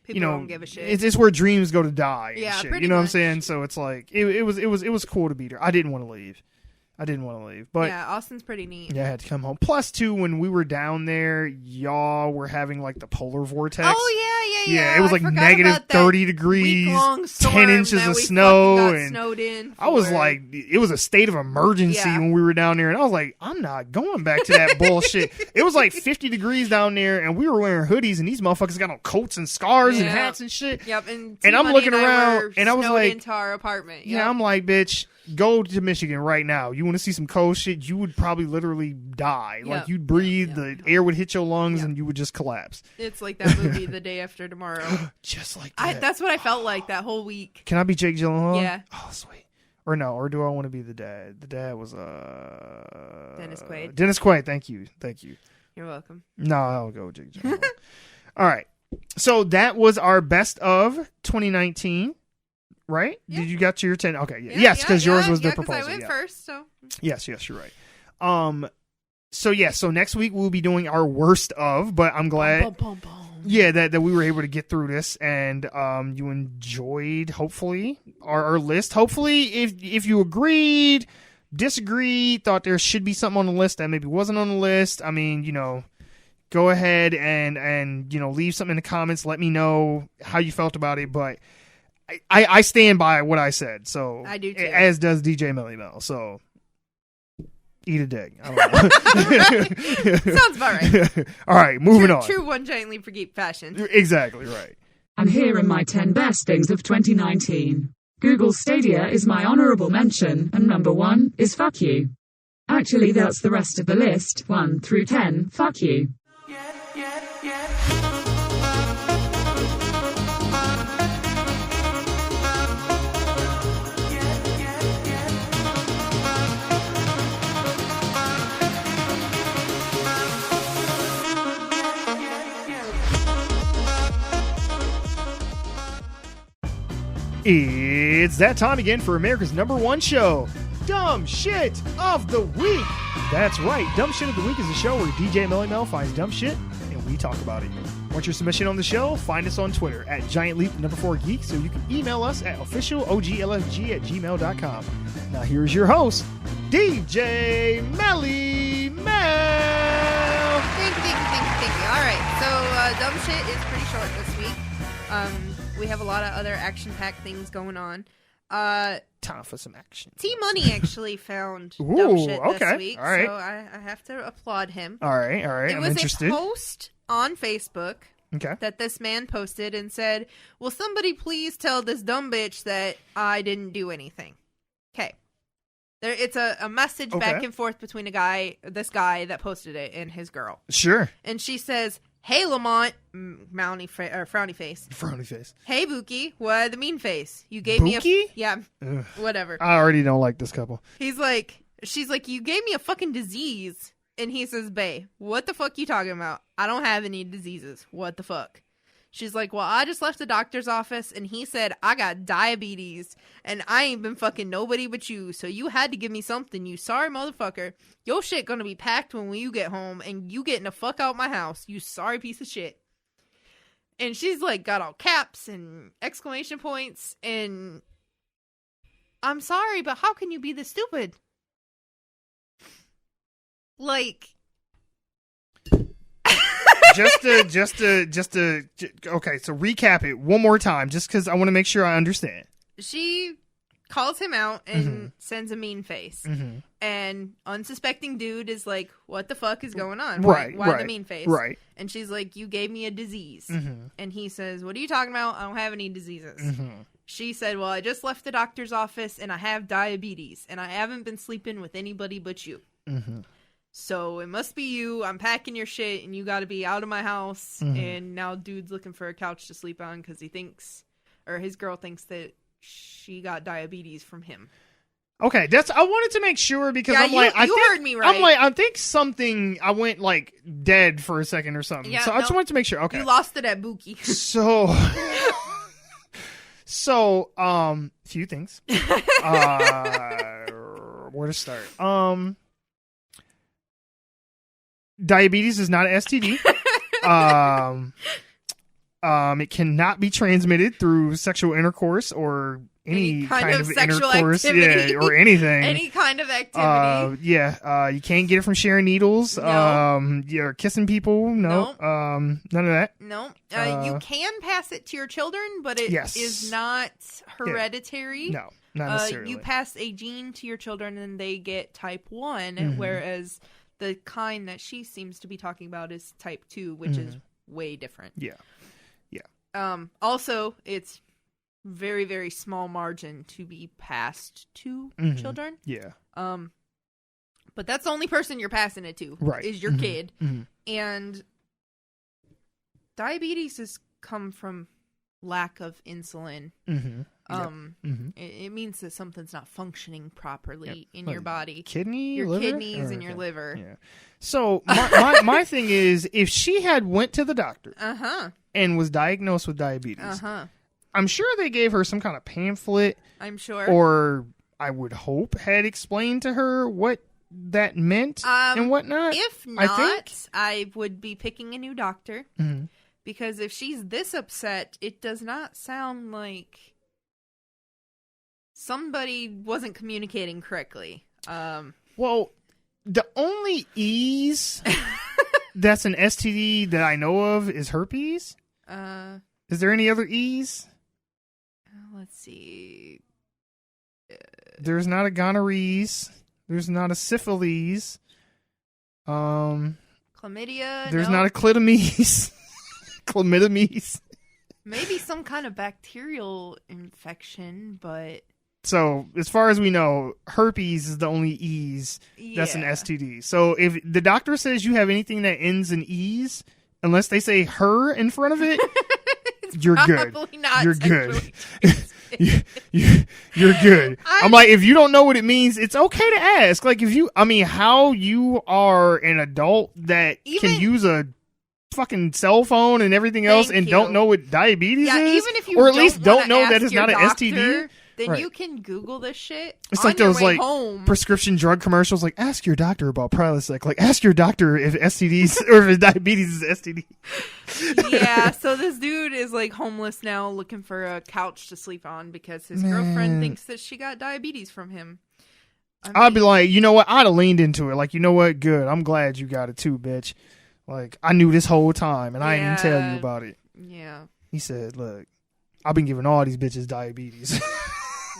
A: People
B: you know,
A: don't give a shit.
B: it's where dreams go to die. And
A: Yeah,
B: shit,
A: pretty
B: you know what I'm
A: much.
B: saying? So it's like it was cool to be there. I didn't want to leave. But
A: Yeah, Austin's pretty neat.
B: yeah, I had to come home. Plus, too, when we were down there, y'all were having like the polar vortex.
A: Oh yeah.
B: Yeah, it was
A: I
B: like
A: forgot
B: negative
A: about that
B: 30 degrees,
A: week-long
B: 10
A: storm
B: inches
A: that
B: of
A: we
B: snow,
A: fucking got
B: and
A: snowed in.
B: I was
A: for.
B: like, it was a state of emergency
A: Yeah.
B: when we were down there, and I was like, I'm not going back to that bullshit. It was like 50 degrees down there, and we were wearing hoodies, and these motherfuckers got on coats and scarves and
A: Yeah.
B: hats and shit.
A: Yep, and
B: And I'm
A: T-Money
B: looking
A: and I
B: around,
A: were
B: and I was
A: snowed
B: like-
A: into our apartment.
B: Yeah,
A: Yep.
B: I'm like, bitch, go to Michigan right now. You want to see some cold shit? You would probably literally die.
A: Yeah.
B: Like you'd breathe, the air would hit your lungs, and you would just collapse.
A: It's like that movie, The Day After Tomorrow.
B: Just like that.
A: That's what I felt like that whole week.
B: Can I be Jake Gyllenhaal?
A: Yeah.
B: Oh, sweet. Or no, or do I want to be the dad? The dad was
A: Dennis Quaid.
B: Dennis Quaid, thank you.
A: You're welcome.
B: No, I'll go with Jake Gyllenhaal. All right. So that was our best of 2019, right?
A: Yeah.
B: Did you got your 10? Okay, yeah. Yes, because yours was the proposal.
A: I went
B: yeah.
A: first, so
B: Yes, you're right. So next week we'll be doing our worst of, but I'm glad
A: Boom, boom, boom.
B: yeah, that we were able to get through this, and you enjoyed, hopefully, our list. Hopefully, if you agreed, disagreed, thought there should be something on the list that maybe wasn't on the list, I mean, you know, go ahead and you know, leave something in the comments. Let me know how you felt about it, but I stand by what I said. So
A: I do too.
B: as does DJ Melly Mel. So eat a dick. I don't know.
A: Sounds about right.
B: All right, moving on.
A: True one giant leap for geek fashion.
B: Exactly right.
D: And here are my 10 best things of 2019. Google Stadia is my honorable mention, and number 1 is fuck you. Actually, that's the rest of the list, 1 through 10, fuck you.
B: It's that time again for America's #1 show, Dumb Shit of the Week. That's right, Dumb Shit of the Week is a show where DJ Melly Mel finds dumb shit and we talk about it. Want your submission on the show? Find us on Twitter at GiantLeap4Geek, so you can email us at officialoglfg@gmail.com. Now here's your host, DJ Melly Mel.
A: Thank you. All right, so dumb shit is pretty short this week. We have a lot of other action-packed things going on.
B: Time for some action.
A: T-Money actually found
B: Ooh,
A: dumb shit
B: okay.
A: this week,
B: All right.
A: so I have to applaud him.
B: All right.
A: It
B: I'm
A: was
B: interested.
A: a post on Facebook
B: Okay.
A: that this man posted and said, "Will somebody please tell this dumb bitch that I didn't do anything?" Okay. It's a message back
B: Okay.
A: and forth between this guy that posted it and his girl.
B: Sure.
A: And she says, "Hey, Lamont," frowny face.
B: Frowny face.
A: "Hey, Buki, the mean face? You gave me
B: Buki? Ugh.
A: whatever."
B: I already don't like this couple.
A: She's like, "You gave me a fucking disease And he says, "Bae, what the fuck you talking about? I don't have any diseases. What the fuck?" She's like, "Well, I just left the doctor's office and he said I got diabetes and I ain't been fucking nobody but you. So you had to give me something, you sorry motherfucker. Your shit gonna be packed when you get home and you getting the fuck out my house, you sorry piece of shit." And she's like got all caps and exclamation points and I'm sorry, but how can you be this stupid? Like,
B: just to okay, so recap it one more time, just because I want to make sure I understand.
A: She calls him out and sends a mean face, and unsuspecting dude is like, "What the fuck is going on? Why the mean face?"
B: Right.
A: And she's like, "You gave me a disease," and he says, "What are you talking about? I don't have any diseases." She said, "Well, I just left the doctor's office and I have diabetes and I haven't been sleeping with anybody but you." So it must be you. I'm packing your shit and you got to be out of my house. And now dude's looking for a couch to sleep on because he thinks, or his girl thinks that she got diabetes from him.
B: Okay, I wanted to make sure because
A: yeah,
B: I'm like, I think,
A: heard me right.
B: I'm like, I think something, I went like dead for a second or something.
A: Yeah,
B: so I just wanted to make sure. Okay.
A: You lost it at Buki.
B: So, few things. Where to start? Diabetes is not an STD. It cannot be transmitted through sexual intercourse or any kind of
A: sexual
B: intercourse,
A: activity.
B: or anything.
A: Any kind of activity.
B: You can't get it from sharing needles.
A: No.
B: You're kissing people. No. None of that.
A: No. You can pass it to your children, but it is not hereditary.
B: No, not necessarily.
A: You pass a gene to your children and they get type 1, whereas the kind that she seems to be talking about is type 2, which is way different.
B: Yeah.
A: Also, it's very, very small margin to be passed to children.
B: Yeah.
A: But that's the only person you're passing it to,
B: right?
A: Is your kid. And diabetes has come from lack of insulin. It means that something's not functioning properly in your body. Your kidneys and your liver.
B: Yeah. So my thing is, if she had went to the doctor and was diagnosed with diabetes, I'm sure they gave her some kind of pamphlet.
A: I'm sure.
B: Or I would hope had explained to her what that meant and whatnot.
A: If not, I would be picking a new doctor. Because if she's this upset, it does not sound like somebody wasn't communicating correctly.
B: Well, the only E's that's an STD that I know of is herpes. Is there any other E's?
A: Let's see.
B: There's not a gonorrhees. There's not a syphilis.
A: Chlamydia.
B: There's not a clitomies. Chlamydomies.
A: Maybe some kind of bacterial infection, but...
B: So, as far as we know, herpes is the only E's that's an STD. So, if the doctor says you have anything that ends in E's, unless they say her in front of it, you're good. You're good. You're good. I'm like, if you don't know what it means, it's okay to ask. Like, how you are an adult that can use a fucking cell phone and everything else and don't know what diabetes is,
A: even if you
B: or at least don't know that it's not an STD,
A: then you can Google this shit.
B: It's
A: on
B: like those
A: your way
B: like
A: home.
B: prescription drug commercials, like ask your doctor about Prilosec, like ask your doctor if STDs or if diabetes is STD.
A: Yeah, so this dude is like homeless now, looking for a couch to sleep on because his girlfriend thinks that she got diabetes from him.
B: I'd be like, you know what? I'd have leaned into it. Like, you know what? Good. I'm glad you got it too, bitch. Like, I knew this whole time, and I didn't even tell you about it.
A: Yeah.
B: He said, look, I've been giving all these bitches diabetes.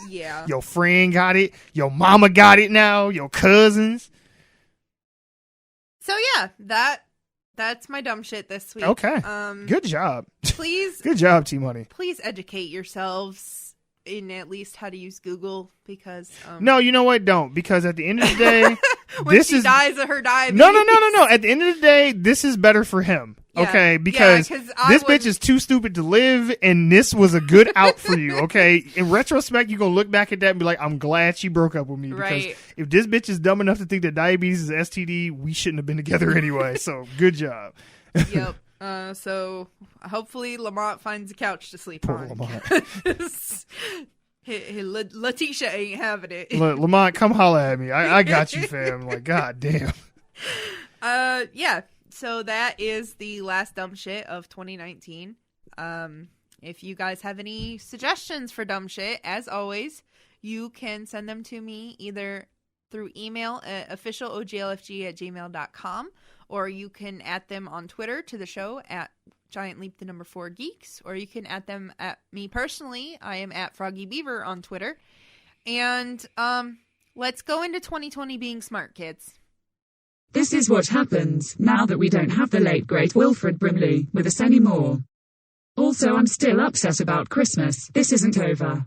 A: Yeah.
B: Your friend got it. Your mama got it now. Your cousins.
A: So, yeah, that's my dumb shit this week.
B: Okay. Good job.
A: Please.
B: Good job, T-Money.
A: Please educate yourselves. in at least how to use Google because
B: No, you know what? Don't, because at the end of the day,
A: when
B: this
A: she
B: is
A: dies of her diabetes.
B: no. At the end of the day, this is better for him.
A: Yeah.
B: Okay, because
A: 'cause
B: this bitch is too stupid to live, and this was a good out for you. Okay, in retrospect, you're gonna look back at that and be like, "I'm glad she broke up with me." Because
A: Right.
B: if this bitch is dumb enough to think that diabetes is STD, we shouldn't have been together anyway. So good job.
A: Yep. So hopefully Lamont finds a couch to sleep
B: Poor
A: on.
B: Lamont.
A: Letitia ain't having it.
B: Look, Lamont, come holla at me. I got you, fam. Like, god damn.
A: Yeah. So that is the last dumb shit of 2019. If you guys have any suggestions for dumb shit, as always, you can send them to me either through email at officialoglfg@gmail.com, or you can add them on Twitter to the show at GiantLeap4Geeks, or you can add them at me personally. I am at Froggy Beaver on Twitter. And let's go into 2020 being smart, kids.
D: This is what happens now that we don't have the late great Wilfred Brimley with us anymore. Also, I'm still upset about Christmas. This isn't over.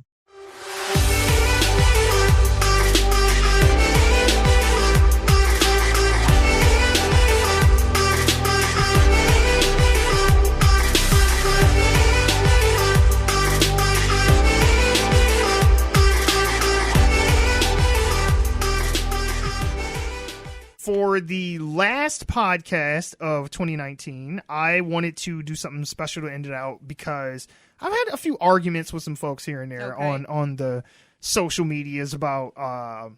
B: For the last podcast of 2019, I wanted to do something special to end it out because I've had a few arguments with some folks here and there on the social medias about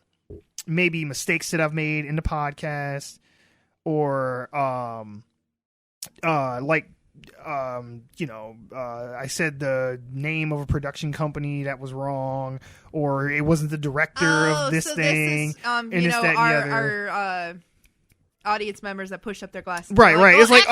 B: maybe mistakes that I've made in the podcast, or I said the name of a production company that was wrong, or it wasn't the director of this thing.
A: This is, our audience members that push up their glasses.
B: Right.
A: Like,
B: It's like,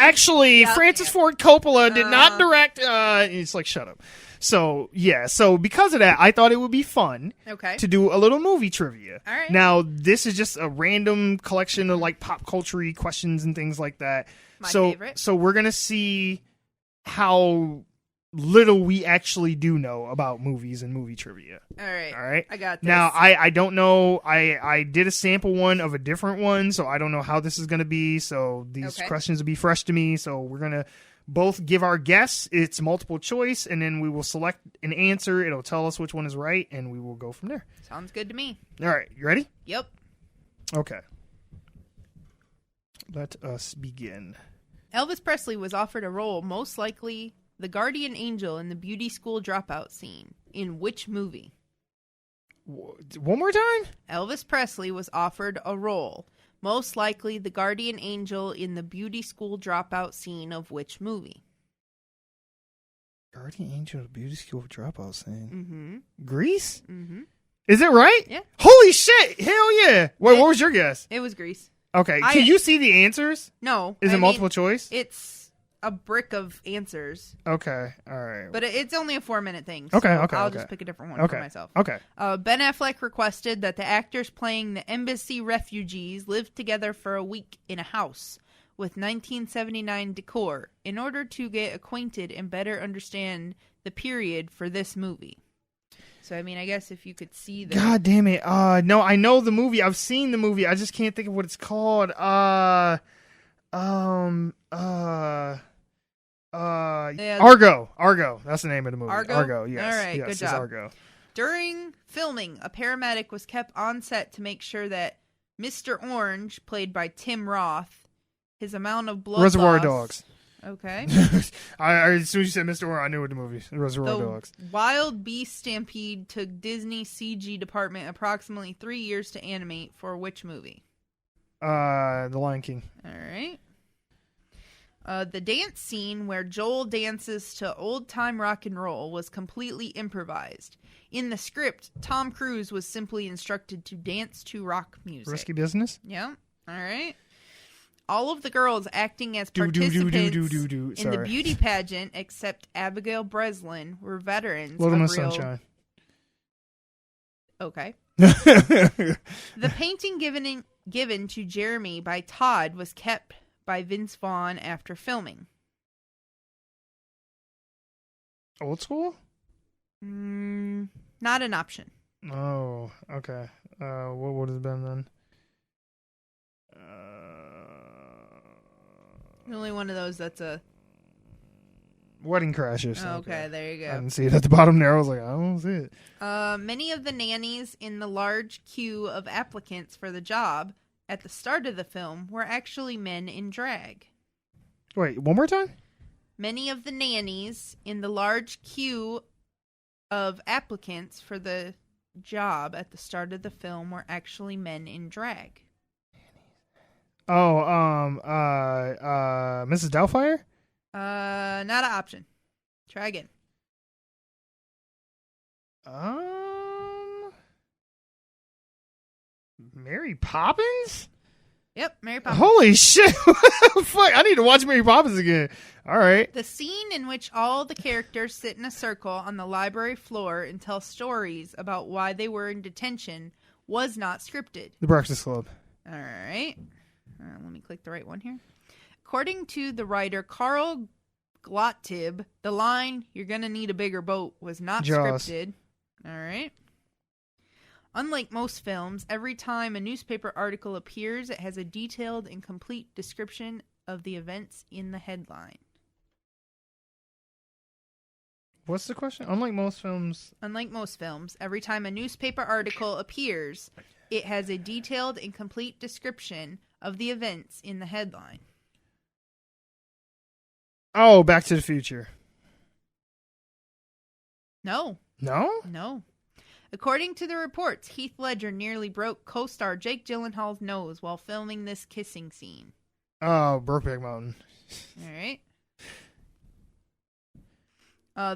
A: actually,
B: Francis Ford Coppola did not direct. It's like, shut up. So, yeah. So, because of that, I thought it would be fun to do a little movie trivia.
A: All right.
B: Now, this is just a random collection of, like, pop culture-y questions and things like that.
A: My favorite.
B: So, we're going to see how little we actually do know about movies and movie trivia.
A: All right.
B: I
A: got this.
B: Now, I don't know. I did a sample one of a different one, so I don't know how this is going to be. So, these questions will be fresh to me. So, we're going to both give our guess. It's multiple choice, and then we will select an answer. It'll tell us which one is right, and we will go from there.
A: Sounds good to me.
B: All right, you ready?
A: Yep.
B: Okay. Let us begin.
A: Elvis Presley was offered a role, most likely the guardian angel in the beauty school dropout scene. In which movie?
B: One more time?
A: Elvis Presley was offered a role, most likely the guardian angel in the beauty school dropout scene of which movie?
B: Guardian angel of the beauty school dropout scene.
A: Mm-hmm.
B: Grease?
A: Mm-hmm.
B: Is it right?
A: Yeah.
B: Holy shit! Hell yeah! Wait, what was your guess?
A: It was Grease.
B: Okay, can you see the answers?
A: No.
B: Is it multiple choice?
A: It's a brick of answers.
B: Okay, all right.
A: But it's only a 4-minute thing. So I'll just pick a different one for myself.
B: Okay.
A: Ben Affleck requested that the actors playing the embassy refugees live together for a week in a house with 1979 decor in order to get acquainted and better understand the period for this movie. So, I mean, I guess if you could see the...
B: God damn it. No, I know the movie. I've seen the movie. I just can't think of what it's called. Argo. That's the name of the movie.
A: Argo?
B: Yes.
A: All right,
B: yes,
A: good job.
B: Argo.
A: During filming, a paramedic was kept on set to make sure that Mr. Orange, played by Tim Roth, his amount of blood
B: Reservoir
A: loss...
B: Dogs.
A: Okay.
B: As soon as you said Mr. Orange, I knew what the movie. Reservoir Dogs.
A: Wild Beast Stampede took Disney CG department approximately 3 years to animate for which movie?
B: The Lion King.
A: All right. The dance scene where Joel dances to old-time rock and roll was completely improvised. In the script, Tom Cruise was simply instructed to dance to rock music.
B: Risky Business?
A: Yeah. All right. All of the girls acting as participants in the beauty pageant, except Abigail Breslin, were veterans
B: Little
A: of
B: Miss
A: real...
B: Sunshine.
A: Okay. The painting given to Jeremy by Todd was kept by Vince Vaughn after filming.
B: Old School?
A: Not an option.
B: Oh, okay. What would it have been then?
A: Only one of those that's a...
B: Wedding Crashers.
A: Okay, there you
B: I
A: go.
B: didn't see it at the bottom there. I was like, I don't see it.
A: Many of the nannies in the large queue of applicants for the job at the start of the film were actually men in drag.
B: Wait, one more time?
A: Many of the nannies in the large queue of applicants for the job at the start of the film were actually men in drag.
B: Oh, Mrs. Doubtfire?
A: Not an option. Try again.
B: Mary Poppins?
A: Yep, Mary Poppins.
B: Holy shit. Fuck, I need to watch Mary Poppins again. All right.
A: The scene in which all the characters sit in a circle on the library floor and tell stories about why they were in detention was not scripted.
B: The Breakfast Club.
A: All right. Let me click the right one here. According to the writer Carl Glottib, the line, "You're gonna need a bigger boat," was not
B: Jaws.
A: scripted. All right. Unlike most films, every time a newspaper article appears, it has a detailed and complete description of the events in the headline.
B: What's the question? Unlike most films...
A: Unlike most films, every time a newspaper article appears, it has a detailed and complete description of the events in the headline.
B: Oh, Back to the Future.
A: No.
B: No?
A: No. According to the reports, Heath Ledger nearly broke co-star Jake Gyllenhaal's nose while filming this kissing scene.
B: Oh, Brokeback Mountain.
A: All right.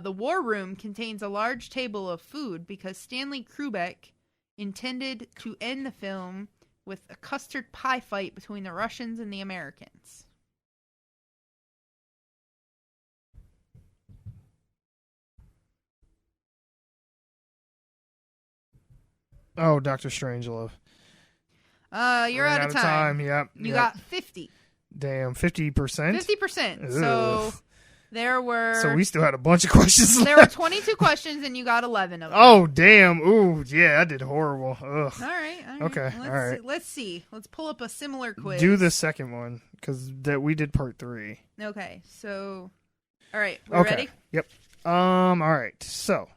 A: The War Room contains a large table of food because Stanley Kubrick intended to end the film with a custard pie fight between the Russians and the Americans.
B: Oh, Doctor Strangelove.
A: You're out of time.
B: Yep.
A: You got 50.
B: Damn, 50%?
A: 50%. So there were...
B: So we still had a bunch of questions
A: There were
B: left.
A: 22 questions and you got 11 of them.
B: Oh, damn. Ooh, yeah, I did horrible. Ugh.
A: All right.
B: Okay, all right.
A: Let's see. Let's pull up a similar quiz.
B: Do the second one, because we did part 3.
A: Okay, so... All right, we ready?
B: Yep. All right, so...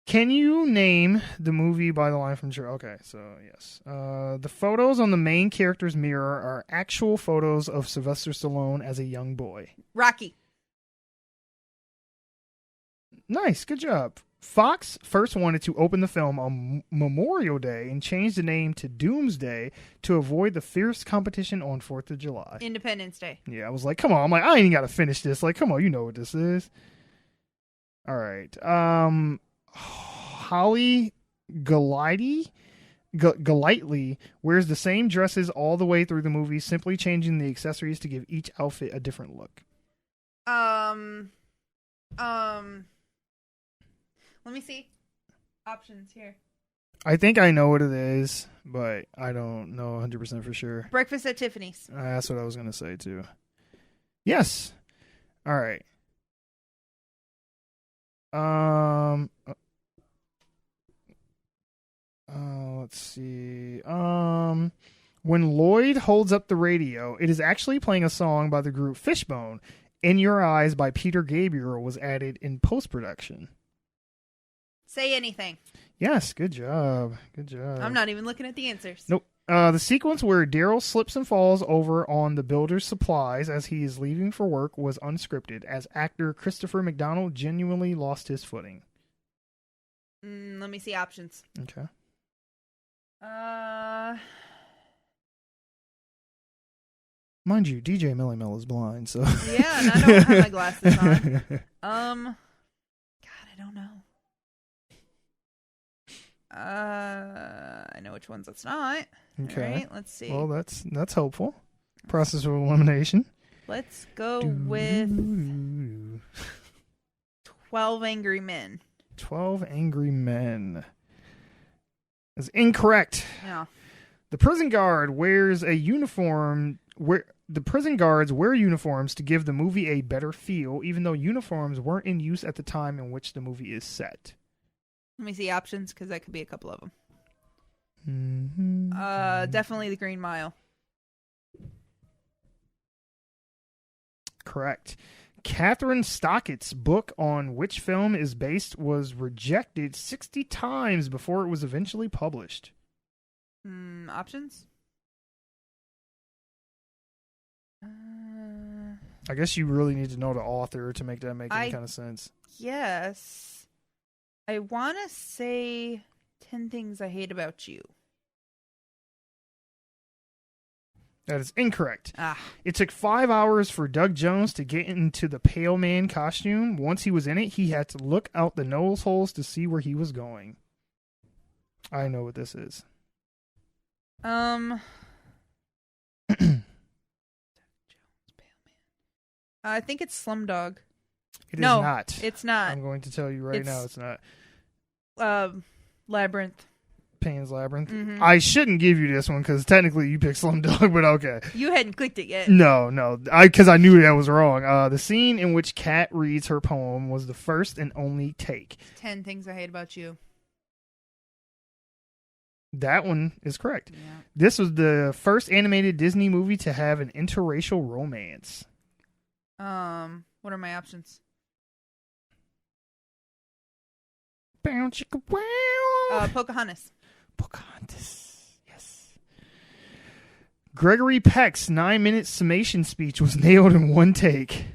B: Can you name the movie by the line from... Okay, so yes. The photos on the main character's mirror are actual photos of Sylvester Stallone as a young boy.
A: Rocky.
B: Nice, good job. Fox first wanted to open the film on Memorial Day and changed the name to Doomsday to avoid the fierce competition on 4th of July.
A: Independence Day.
B: Yeah, I was like, come on. I'm like, I ain't even got to finish this. Like, come on, you know what this is. All right. Holly Golightly wears the same dresses all the way through the movie, simply changing the accessories to give each outfit a different look.
A: Let me see. Options here.
B: I think I know what it is, but I don't know 100% for sure.
A: Breakfast at Tiffany's.
B: That's what I was going to say, too. Yes. All right. Let's see. When Lloyd holds up the radio, it is actually playing a song by the group Fishbone. In Your Eyes by Peter Gabriel was added in post-production.
A: Say anything.
B: Yes, good job. Good job.
A: I'm not even looking at the answers.
B: Nope. The sequence where Daryl slips and falls over on the builder's supplies as he is leaving for work was unscripted, as actor Christopher McDonald genuinely lost his footing.
A: Let me see options.
B: Okay. Mind you, DJ Millie Mel is blind, so...
A: Yeah, and I don't have my glasses on. God, I don't know. I know which ones it's not.
B: Okay.
A: All right, let's see.
B: Well, that's helpful. Process of elimination.
A: Let's go with 12 Angry Men.
B: 12 Angry Men is incorrect.
A: Yeah.
B: The prison guard wears a uniform The prison guards wear uniforms to give the movie a better feel, even though uniforms weren't in use at the time in which the movie is set.
E: Let me see options, because that could be a couple of them.
B: Mm-hmm.
E: Definitely The Green Mile.
B: Correct. Catherine Stockett's book on which film is based was rejected 60 times before it was eventually published.
E: Options?
B: I guess you really need to know the author to make that make any kind of sense.
E: Yes. I want to say 10 Things I Hate About You.
B: That is incorrect.
E: Ah.
B: It took 5 hours for Doug Jones to get into the Pale Man costume. Once he was in it, he had to look out the nose holes to see where he was going. I know what this is.
E: I think it's Slumdog.
B: It is not.
E: It's not.
B: I'm going to tell you right now it's not.
E: Labyrinth.
B: Pan's Labyrinth.
E: Mm-hmm.
B: I shouldn't give you this one because technically you picked Slumdog, but okay.
E: You hadn't clicked it yet.
B: No. Because I knew that was wrong. The scene in which Kat reads her poem was the first and only take.
E: 10 Things I Hate About You.
B: That one is correct.
E: Yeah.
B: This was the first animated Disney movie to have an interracial romance.
E: What are my options?
B: Bow chicka wow.
E: Pocahontas.
B: Pocahontas. Yes. Gregory Peck's 9-minute summation speech was nailed in one take.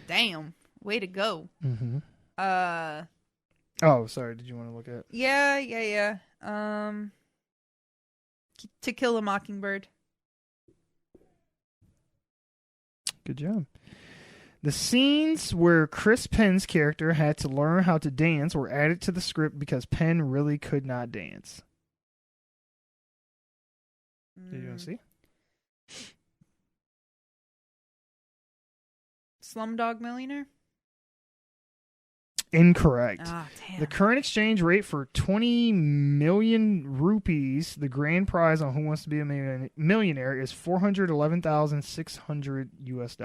E: Damn. Way to go.
B: Mm-hmm. Oh, sorry. Did you want to look at?
E: Yeah. To Kill a Mockingbird.
B: Good job. The scenes where Chris Penn's character had to learn how to dance were added to the script because Penn really could not dance. Did you want to see?
E: Slumdog Millionaire?
B: Incorrect.
E: Ah, damn.
B: The current exchange rate for 20 million rupees, the grand prize on Who Wants to Be a Millionaire, is $411,600 US.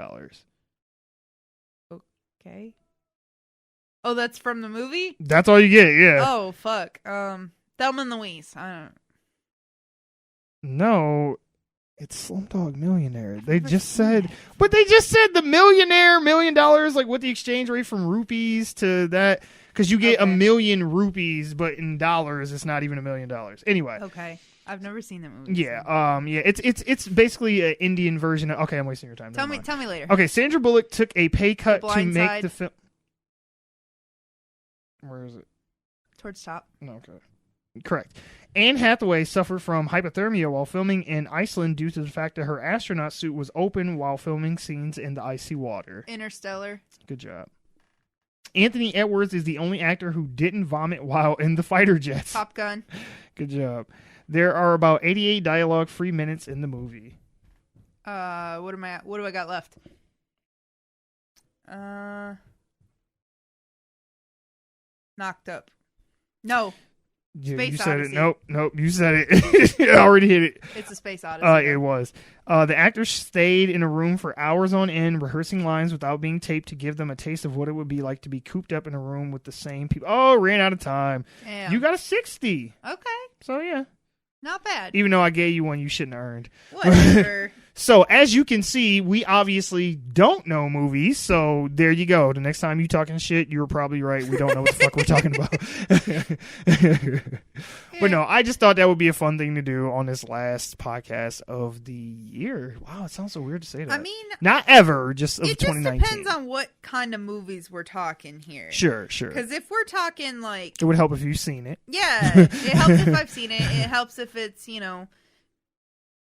E: Okay. Oh, that's from the movie?
B: That's all you get, yeah.
E: Oh, fuck. Thelma and Louise. I don't
B: No, it's Slumdog Millionaire. They just said the millionaire, $1 million, like what the exchange rate from rupees to that, because you get 1 million rupees, but in dollars, it's not even $1 million. Anyway.
E: Okay. I've never seen that movie.
B: Yeah, it's basically an Indian version of. Okay, I'm wasting your time.
E: Tell me later.
B: Okay, Sandra Bullock took a pay cut to
E: Blind
B: make
E: Side.
B: the film. Where is it?
E: Towards top.
B: Okay, correct. Anne Hathaway suffered from hypothermia while filming in Iceland due to the fact that her astronaut suit was open while filming scenes in the icy water.
E: Interstellar.
B: Good job. Anthony Edwards is the only actor who didn't vomit while in the fighter jets.
E: Top Gun.
B: Good job. There are about 88 dialogue-free minutes in the movie.
E: What do I got left? Knocked Up. No. Space
B: you said
E: Odyssey.
B: it. Nope. You said it. You already hit it.
E: It's a Space Odyssey.
B: It was. The actors stayed in a room for hours on end, rehearsing lines without being taped to give them a taste of what it would be like to be cooped up in a room with the same people. Oh, ran out of time.
E: Damn.
B: You got a 60.
E: Okay.
B: So, yeah.
E: Not bad.
B: Even though I gave you one you shouldn't have earned.
E: Whatever.
B: So, as you can see, we obviously don't know movies, so there you go. The next time you talking shit, you were probably right. We don't know what the fuck we're talking about. But no, I just thought that would be a fun thing to do on this last podcast of the year. Wow, it sounds so weird to say that.
E: I mean...
B: Not ever, just of
E: it
B: 2019.
E: It just depends on what kind of movies we're talking here.
B: Sure.
E: Because if we're talking, like...
B: It would help if you've seen it.
E: Yeah, it helps if I've seen it. It helps if it's,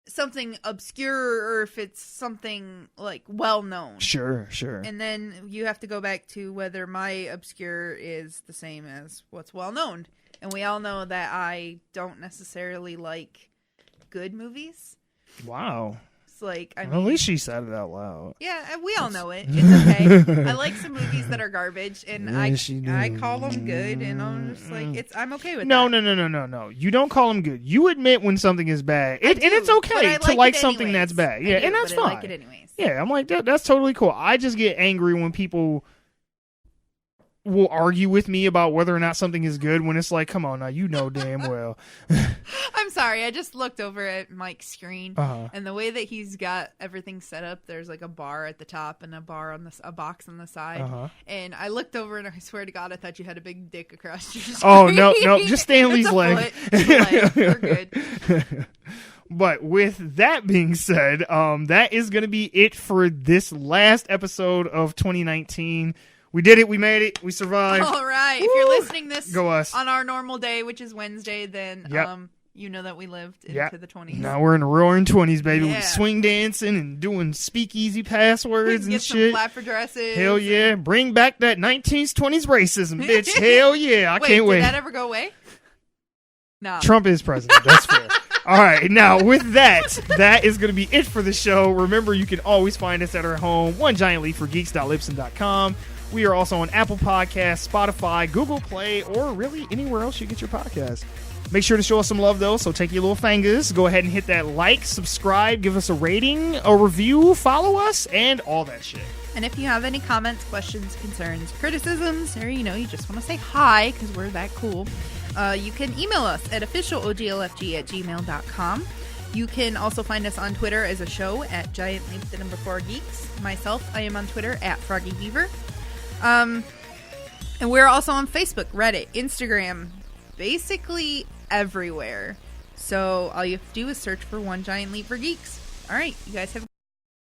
E: something obscure or if it's something like well known.
B: Sure.
E: And then you have to go back to whether my obscure is the same as what's well known. And we all know that I don't necessarily like good movies.
B: Wow.
E: Like, I mean,
B: Well, at least she said it out loud.
E: yeah, we all know it. It's okay. I like some movies that are garbage, and I call them good, and I'm just like, I'm okay with
B: No,
E: that.
B: no. You don't call them good. You admit when something is bad, and it's okay to like something that's bad. Yeah, and that's fine.
E: I like it anyways.
B: Yeah, I'm like that's totally cool. I just get angry when people will argue with me about whether or not something is good when it's like, come on now, you know damn well.
A: I'm sorry. I just looked over at Mike's screen,
B: Uh-huh.
A: and the way that he's got everything set up, there's like a bar at the top and a box on the side.
B: Uh-huh.
A: And I looked over, and I swear to God, I thought you had a big dick across your screen.
B: Oh, no, just Stanley's
A: It's a
B: leg.
A: foot. It's a leg. We're good.
B: But with that being said, that is going to be it for this last episode of 2019. We did it. We made it. We survived.
A: All right.
B: Woo!
A: If you're listening this
B: Go us.
A: on our normal day, which is Wednesday, then
B: Yep.
A: you know that we lived into
B: Yep.
A: the 20s.
B: Now we're in the roaring 20s, baby.
A: Yeah.
B: We swing dancing and doing speakeasy passwords and
A: Get some
B: shit.
A: flapper dresses.
B: Hell yeah. Bring back that 19s, 20s racism, bitch. Hell yeah. I can't wait.
A: Did that ever go away? No.
B: Trump is president. That's fair. All right. Now, with that is going to be it for the show. Remember, you can always find us at our home, onegiantleapforgeeks.libsyn.com. We are also on Apple Podcasts, Spotify, Google Play, or really anywhere else you get your podcasts. Make sure to show us some love, though, so take your little fingers. Go ahead and hit that like, subscribe, give us a rating, a review, follow us, and all that shit.
E: And if you have any comments, questions, concerns, criticisms, or, you just want to say hi, because we're that cool, you can email us at officialoglfg@gmail.com. You can also find us on Twitter as a show at GiantLeap4Geeks. Myself, I am on Twitter at FroggyBeaver. And we're also on Facebook, Reddit, Instagram, basically everywhere. So all you have to do is search for One Giant Leap for Geeks. All right, you guys have a